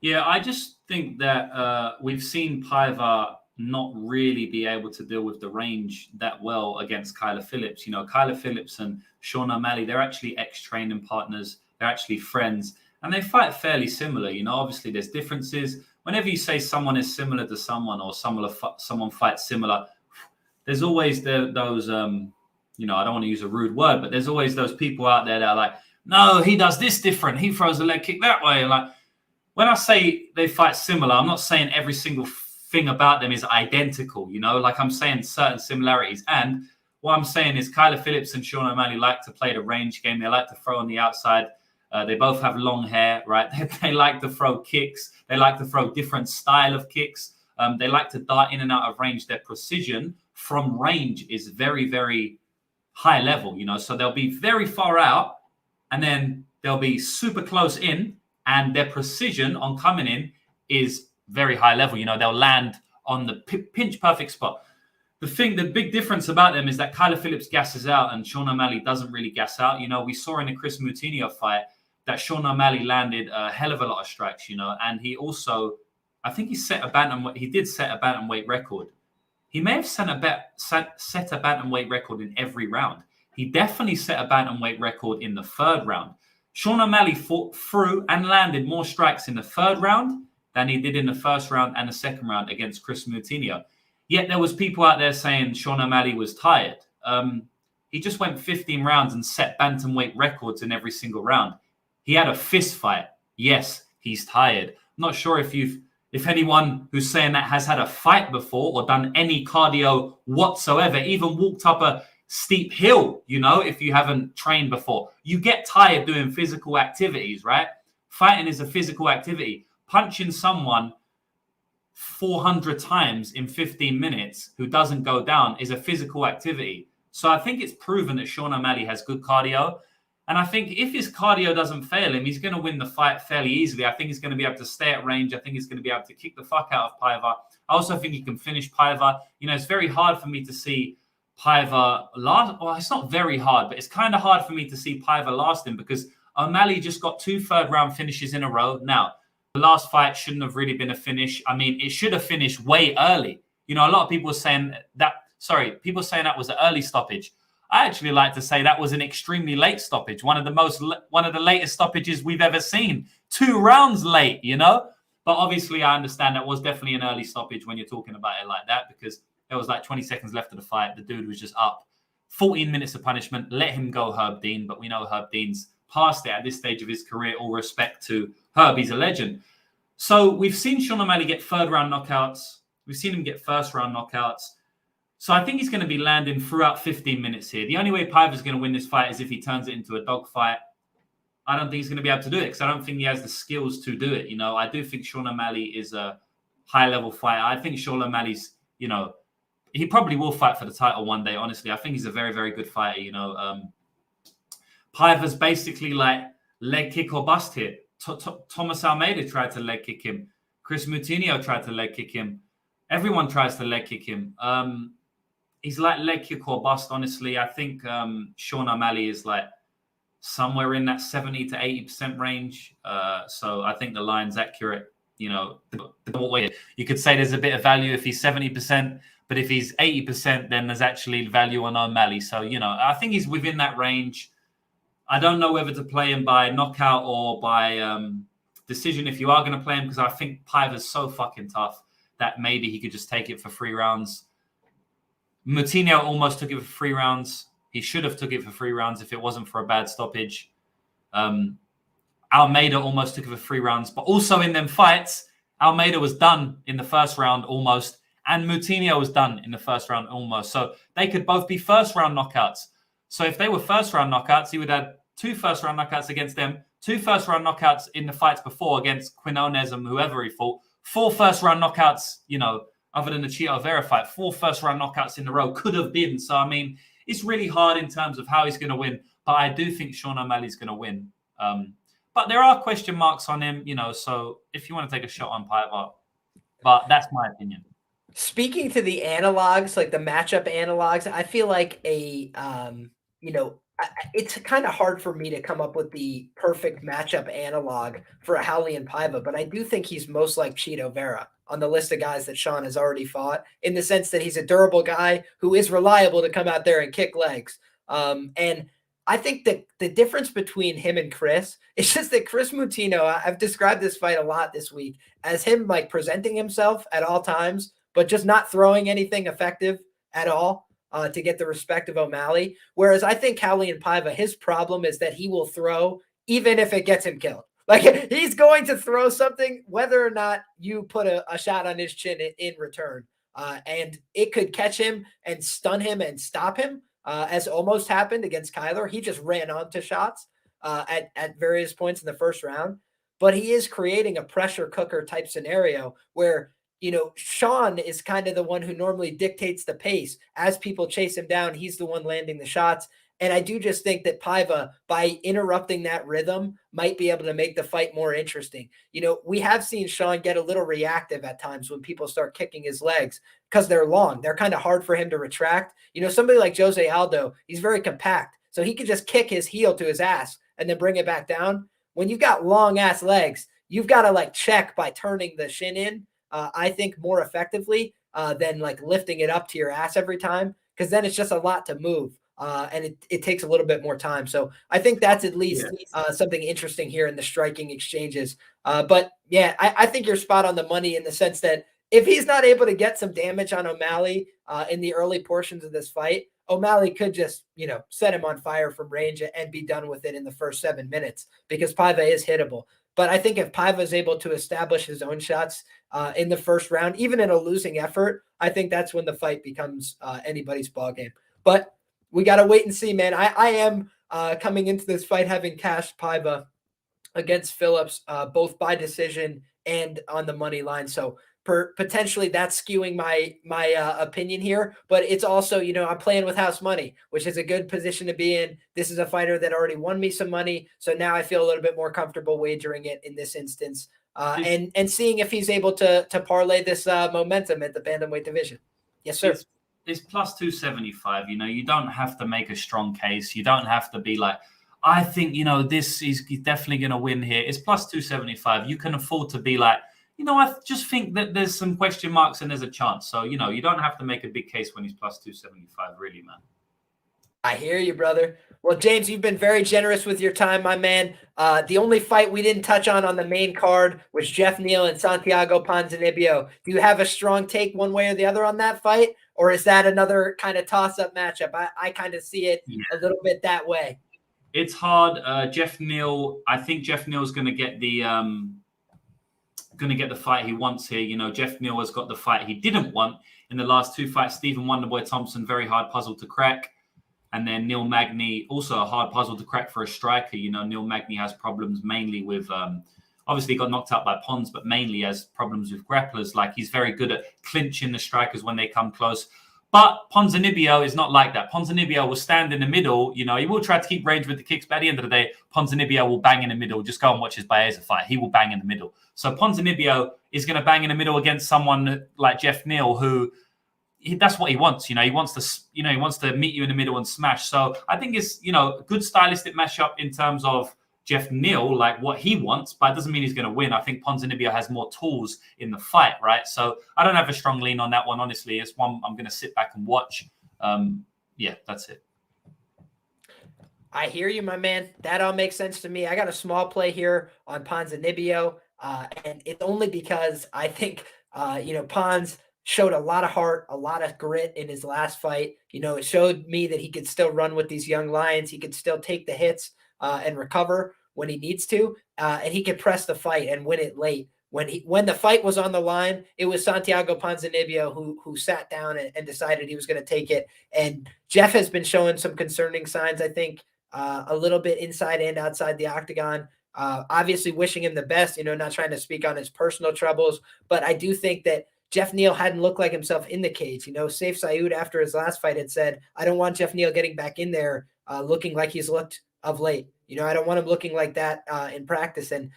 Yeah, I just think that we've seen Paiva not really be able to deal with the range that well against Kyler Phillips. Kyler Phillips and Sean O'Malley, they're actually ex-training partners. They're actually friends. And they fight fairly similar. Obviously there's differences. Whenever you say someone is similar to someone or someone fights similar, there's always those, I don't want to use a rude word, but there's always those people out there that are like, no, he does this different. He throws a leg kick that way. And when I say they fight similar, I'm not saying every single thing about them is identical, I'm saying certain similarities. And what I'm saying is Kyler Phillips and Sean O'Malley like to play the range game. They like to throw on the outside. They both have long hair, right? They like to throw kicks. They like to throw different style of kicks. They like to dart in and out of range. Their precision from range is very, very high level, so they'll be very far out and then they'll be super close in, and their precision on coming in is very high level. They'll land on the pinch perfect spot. The big difference about them is that Kyler Phillips gasses out and Sean O'Malley doesn't really gas out. We saw in the Chris Moutinho fight that Sean O'Malley landed a hell of a lot of strikes, and he also, I think he did set a bantamweight record. He may have set a bantamweight record in every round. He definitely set a bantamweight record in the third round. Sean O'Malley fought through and landed more strikes in the third round than he did in the first round and the second round against Chris Moutinho. Yet there was people out there saying Sean O'Malley was tired. He just went 15 rounds and set bantamweight records in every single round. He had a fist fight. Yes, he's tired. I'm not sure if anyone who's saying that has had a fight before or done any cardio whatsoever, even walked up a steep hill, if you haven't trained before. You get tired doing physical activities, right? Fighting is a physical activity. Punching someone 400 times in 15 minutes who doesn't go down is a physical activity. So I think it's proven that Sean O'Malley has good cardio. And I think if his cardio doesn't fail him, he's going to win the fight fairly easily. I think he's going to be able to stay at range. I think he's going to be able to kick the fuck out of Paiva. I also think he can finish Paiva. You know, it's very hard for me to see Paiva last. Well, it's not very hard, but it's kind of hard for me to see Paiva lasting because O'Malley just got 2 third-round finishes in a row. Now, the last fight shouldn't have really been a finish. I mean, it should have finished way early. You know, a lot of people were saying that, people saying that was an early stoppage. I actually like to say that was an extremely late stoppage. One of the latest stoppages we've ever seen. 2 rounds late, you know? But obviously, I understand that was definitely an early stoppage when you're talking about it like that because there was like 20 seconds left of the fight. The dude was just up. 14 minutes of punishment. Let him go, Herb Dean. But we know Herb Dean's past it at this stage of his career. All respect to Herb. He's a legend. So we've seen Sean O'Malley get third-round knockouts. We've seen him get first-round knockouts. So I think he's going to be landing throughout 15 minutes here. The only way Paiva's going to win this fight is if he turns it into a dogfight. I don't think he's going to be able to do it because I don't think he has the skills to do it. You know, I do think Sean O'Malley is a high-level fighter. I think Sean O'Malley's, you know, he probably will fight for the title one day, honestly. I think he's a very, very good fighter, you know. Paiva's basically like leg kick or bust here. Thomas Almeida tried to leg kick him. Chris Moutinho tried to leg kick him. Everyone tries to leg kick him. He's like leg kick or bust, honestly. I think Sean O'Malley is like somewhere in that 70 to 80% range. So I think the line's accurate. You know, you could say there's a bit of value if he's 70%, but if he's 80%, then there's actually value on O'Malley. So, you know, I think he's within that range. I don't know whether to play him by knockout or by decision if you are going to play him because I think Paiva's so fucking tough that maybe he could just take it for 3 rounds. Moutinho almost took it for 3 rounds. He should have took it for 3 rounds if it wasn't for a bad stoppage. Almeida almost took it for 3 rounds. But also in them fights, Almeida was done in the first round almost. And Moutinho was done in the first round almost. So they could both be first-round knockouts. So if they were first-round knockouts, he would have 2 first-round knockouts against them, 2 first-round knockouts in the fights before against Quinones and whoever he fought, 4 first-round knockouts, you know, other than the Chito Oliveira fight, 4 first-round knockouts in a row could have been. So, I mean, it's really hard in terms of how he's going to win. But I do think Sean O'Malley's going to win. But there are question marks on him, you know, so if you want to take a shot on Paiva, but that's my opinion. Speaking to the analogs, like the matchup analogs, I feel like you know, it's kind of hard for me to come up with the perfect matchup analog for a Raulian Paiva, but I do think he's most like Chito Vera on the list of guys that Sean has already fought, in the sense that he's a durable guy who is reliable to come out there and kick legs. And I think that the difference between him and Chris is just that Chris Moutinho, I've described this fight a lot this week as him like presenting himself at all times, but just not throwing anything effective at all to get the respect of O'Malley. Whereas I think Raulian Paiva, his problem is that he will throw even if it gets him killed. Like he's going to throw something, whether or not you put a shot on his chin in return. And it could catch him and stun him and stop him, as almost happened against Kyler. He just ran onto shots at various points in the first round. But he is creating a pressure cooker type scenario where, you know, Sean is kind of the one who normally dictates the pace. As people chase him down, he's the one landing the shots. And I do just think that Paiva, by interrupting that rhythm, might be able to make the fight more interesting. You know, we have seen Sean get a little reactive at times when people start kicking his legs because they're long. They're kind of hard for him to retract. You know, somebody like Jose Aldo, he's very compact. So he can just kick his heel to his ass and then bring it back down. When you've got long ass legs, you've got to like check by turning the shin in. I think more effectively than like lifting it up to your ass every time, because then it's just a lot to move and it takes a little bit more time. So I think that's at least something interesting here in the striking exchanges. But yeah, I think you're spot on the money in the sense that if he's not able to get some damage on O'Malley in the early portions of this fight, O'Malley could just, you know, set him on fire from range and be done with it in the first 7 minutes because Paiva is hittable. But I think if Paiva is able to establish his own shots in the first round, even in a losing effort, I think that's when the fight becomes anybody's ball game. But we got to wait and see, man. I am coming into this fight having cashed Paiva against Phillips, both by decision and on the money line. So potentially that's skewing my opinion here, but it's also, I'm playing with house money, which is a good position to be in. This is a fighter that already won me some money, so now I feel a little bit more comfortable wagering it in this instance, and seeing if he's able to parlay this momentum at the bantamweight division. Yes, sir. It's plus 275. You don't have to make a strong case. You don't have to be like, I think, this is definitely going to win here. It's plus 275. You can afford to be like, I just think that there's some question marks and there's a chance. So, you don't have to make a big case when he's plus 275, really, man. I hear you, brother. Well, James, you've been very generous with your time, my man. The only fight we didn't touch on the main card was Jeff Neal and Santiago Ponzinibbio. Do you have a strong take one way or the other on that fight? Or is that another kind of toss-up matchup? I kind of see it a little bit that way. It's hard. Jeff Neal, I think Jeff Neal's going to get the fight he wants here. Jeff Neal has got the fight he didn't want in the last two fights. Stephen Wonderboy Thompson, very hard puzzle to crack. And then Neil Magny, also a hard puzzle to crack for a striker. Neil Magny has problems mainly with, obviously got knocked out by Pons, but mainly has problems with grapplers. Like, he's very good at clinching the strikers when they come close. But Ponzinibbio is not like that. Ponzinibbio will stand in the middle. He will try to keep range with the kicks, but at the end of the day, Ponzinibbio will bang in the middle. Just go and watch his Baeza fight. He will bang in the middle. So Ponzinibbio is going to bang in the middle against someone like Jeff Neal, who that's what he wants. He wants to meet you in the middle and smash. So I think it's, a good stylistic matchup in terms of Jeff Neal, like what he wants, but it doesn't mean he's going to win. I think Ponzinibbio has more tools in the fight, right? So I don't have a strong lean on that one, honestly. It's one I'm going to sit back and watch. Yeah, that's it. I hear you, my man. That all makes sense to me. I got a small play here on Ponzinibbio, and it's only because I think, Pons showed a lot of heart, a lot of grit in his last fight. It showed me that he could still run with these young lions. He could still take the hits and recover when he needs to, and he could press the fight and win it late. When the fight was on the line, it was Santiago Ponzinibbio who sat down and decided he was going to take it. And Jeff has been showing some concerning signs, I think, a little bit inside and outside the octagon. Obviously wishing him the best, not trying to speak on his personal troubles, but I do think that Jeff Neal hadn't looked like himself in the cage. Saif Saud, after his last fight, had said, I don't want Jeff Neal getting back in there looking like he's looked of late. I don't want him looking like that in practice. And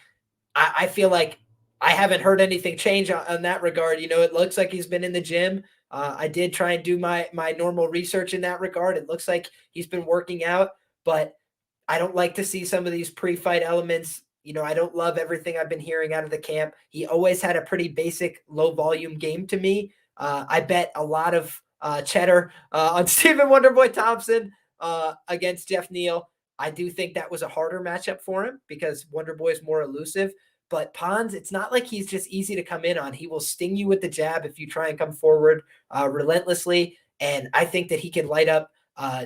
I feel like I haven't heard anything change on that regard. It looks like he's been in the gym. I did try and do my normal research in that regard. It looks like he's been working out, but I don't like to see some of these pre-fight elements. I don't love everything I've been hearing out of the camp. He always had a pretty basic low volume game to me. I bet a lot of cheddar on Stephen Wonderboy Thompson against Jeff Neal. I do think that was a harder matchup for him because Wonderboy is more elusive. But Pons, it's not like he's just easy to come in on. He will sting you with the jab if you try and come forward relentlessly. And I think that he can light up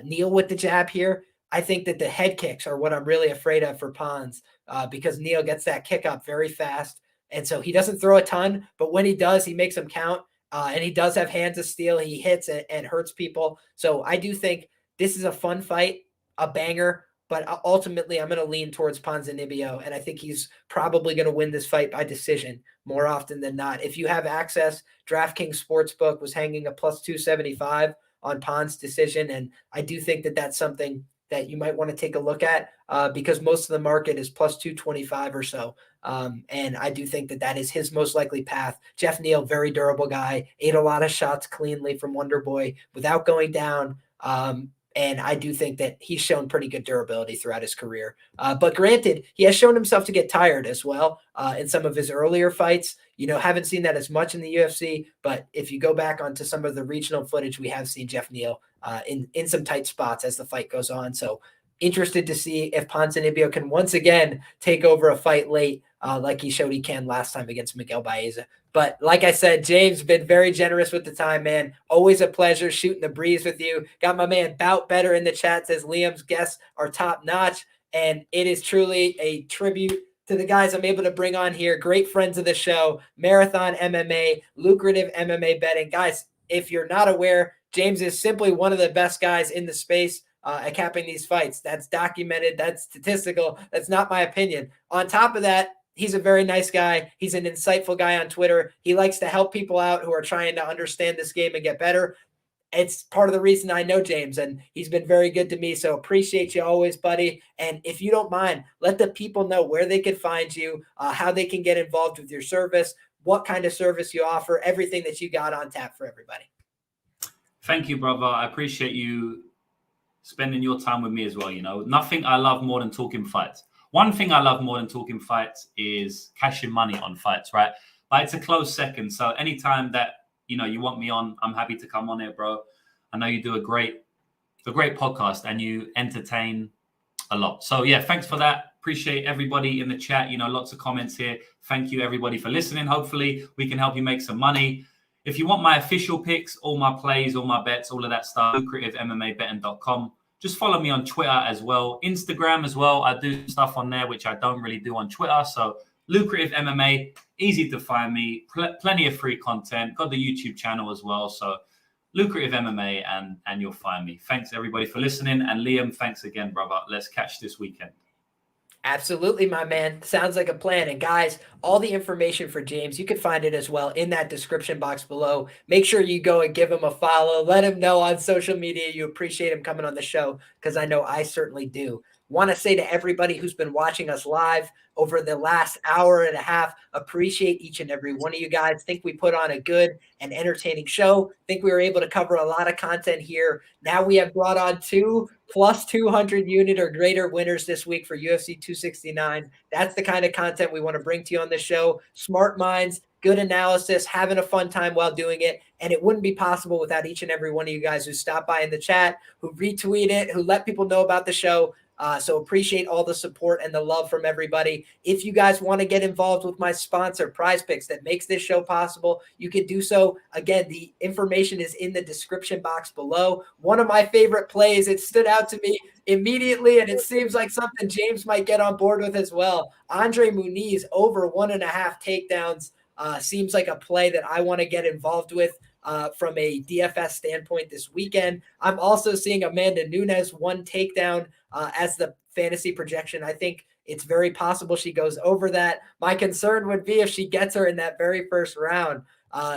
Neal with the jab here. I think that the head kicks are what I'm really afraid of for Pons because Neal gets that kick up very fast. And so he doesn't throw a ton, but when he does, he makes them count. And he does have hands of steel. He hits and hurts people. So I do think this is a fun fight, a banger, but ultimately I'm going to lean towards Ponzinibbio. And I think he's probably going to win this fight by decision more often than not. If you have access, DraftKings Sportsbook was hanging a plus 275 on Pons' decision. And I do think that that's something that you might want to take a look at because most of the market is plus 225 or so. And I do think that that is his most likely path. Jeff Neal, very durable guy, ate a lot of shots cleanly from Wonderboy without going down. And I do think that he's shown pretty good durability throughout his career. But granted, he has shown himself to get tired as well in some of his earlier fights. Haven't seen that as much in the UFC. But if you go back onto some of the regional footage, we have seen Jeff Neal in some tight spots as the fight goes on. So interested to see if Ponzinibbio can once again take over a fight late like he showed he can last time against Miguel Baeza. But like I said, James, been very generous with the time, man. Always a pleasure shooting the breeze with you. Got my man Bout Better in the chat, says Liam's guests are top notch. And it is truly a tribute to the guys I'm able to bring on here. Great friends of the show, Marathon MMA, Lucrative MMA betting. Guys, if you're not aware, James is simply one of the best guys in the space at capping these fights. That's documented. That's statistical. That's not my opinion. On top of that, he's a very nice guy. He's an insightful guy on Twitter. He likes to help people out who are trying to understand this game and get better. It's part of the reason I know James, and he's been very good to me. So appreciate you always, buddy. And if you don't mind, let the people know where they can find you, how they can get involved with your service, what kind of service you offer, everything that you got on tap for everybody. Thank you, brother. I appreciate you spending your time with me as well. You know, nothing I love more than talking fights. One thing I love more than talking fights is cashing money on fights, right? But it's a close second. So anytime that, you know, you want me on, I'm happy to come on here, bro. I know you do a great podcast and you entertain a lot. So yeah, thanks for that. Appreciate everybody in the chat. You know, lots of comments here. Thank you everybody for listening. Hopefully we can help you make some money. If you want my official picks, all my plays, all my bets, all of that stuff, lucrativemmabetting.com. Just follow me on Twitter as well. Instagram as well. I do stuff on there, which I don't really do on Twitter. So Lucrative MMA, easy to find me. Plenty of free content. Got the YouTube channel as well. So Lucrative MMA and you'll find me. Thanks everybody for listening. And Liam, thanks again, brother. Let's catch this weekend. Absolutely, my man. Sounds like a plan. And guys, all the information for James, you can find it as well in that description box below. Make sure you go and give him a follow. Let him know on social media you appreciate him coming on the show, because I know I certainly do. Want to say to everybody who's been watching us live over the last hour and a half, appreciate each and every one of you guys. Think we put on a good and entertaining show. Think we were able to cover a lot of content here. Now we have brought on 2 plus 200 unit or greater winners this week for UFC 269. That's the kind of content we want to bring to you on this show. Smart minds, good analysis, having a fun time while doing it. And it wouldn't be possible without each and every one of you guys who stopped by in the chat, who retweet it, who let people know about the show. So appreciate all the support and the love from everybody. If you guys want to get involved with my sponsor, PrizePicks, that makes this show possible, you can do so. Again, the information is in the description box below. One of my favorite plays, it stood out to me immediately, and it seems like something James might get on board with as well. Andre Muniz over 1.5 takedowns seems like a play that I want to get involved with. From a DFS standpoint this weekend. I'm also seeing Amanda Nunes 1 takedown as the fantasy projection. I think it's very possible she goes over that. My concern would be if she gets her in that very first round.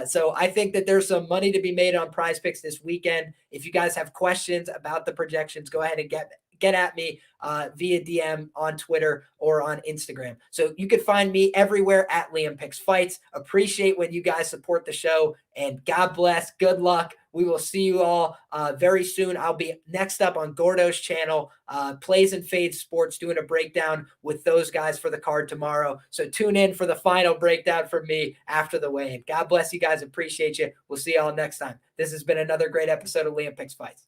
So I think that there's some money to be made on PrizePicks this weekend. If you guys have questions about the projections, go ahead and get at me via DM on Twitter or on Instagram. So you can find me everywhere at Liam Picks Fights. Appreciate when you guys support the show, and God bless. Good luck. We will see you all very soon. I'll be next up on Gordo's channel, Plays and Fades Sports, doing a breakdown with those guys for the card tomorrow. So tune in for the final breakdown from me after the weigh-in. God bless you guys. Appreciate you. We'll see you all next time. This has been another great episode of Liam Picks Fights.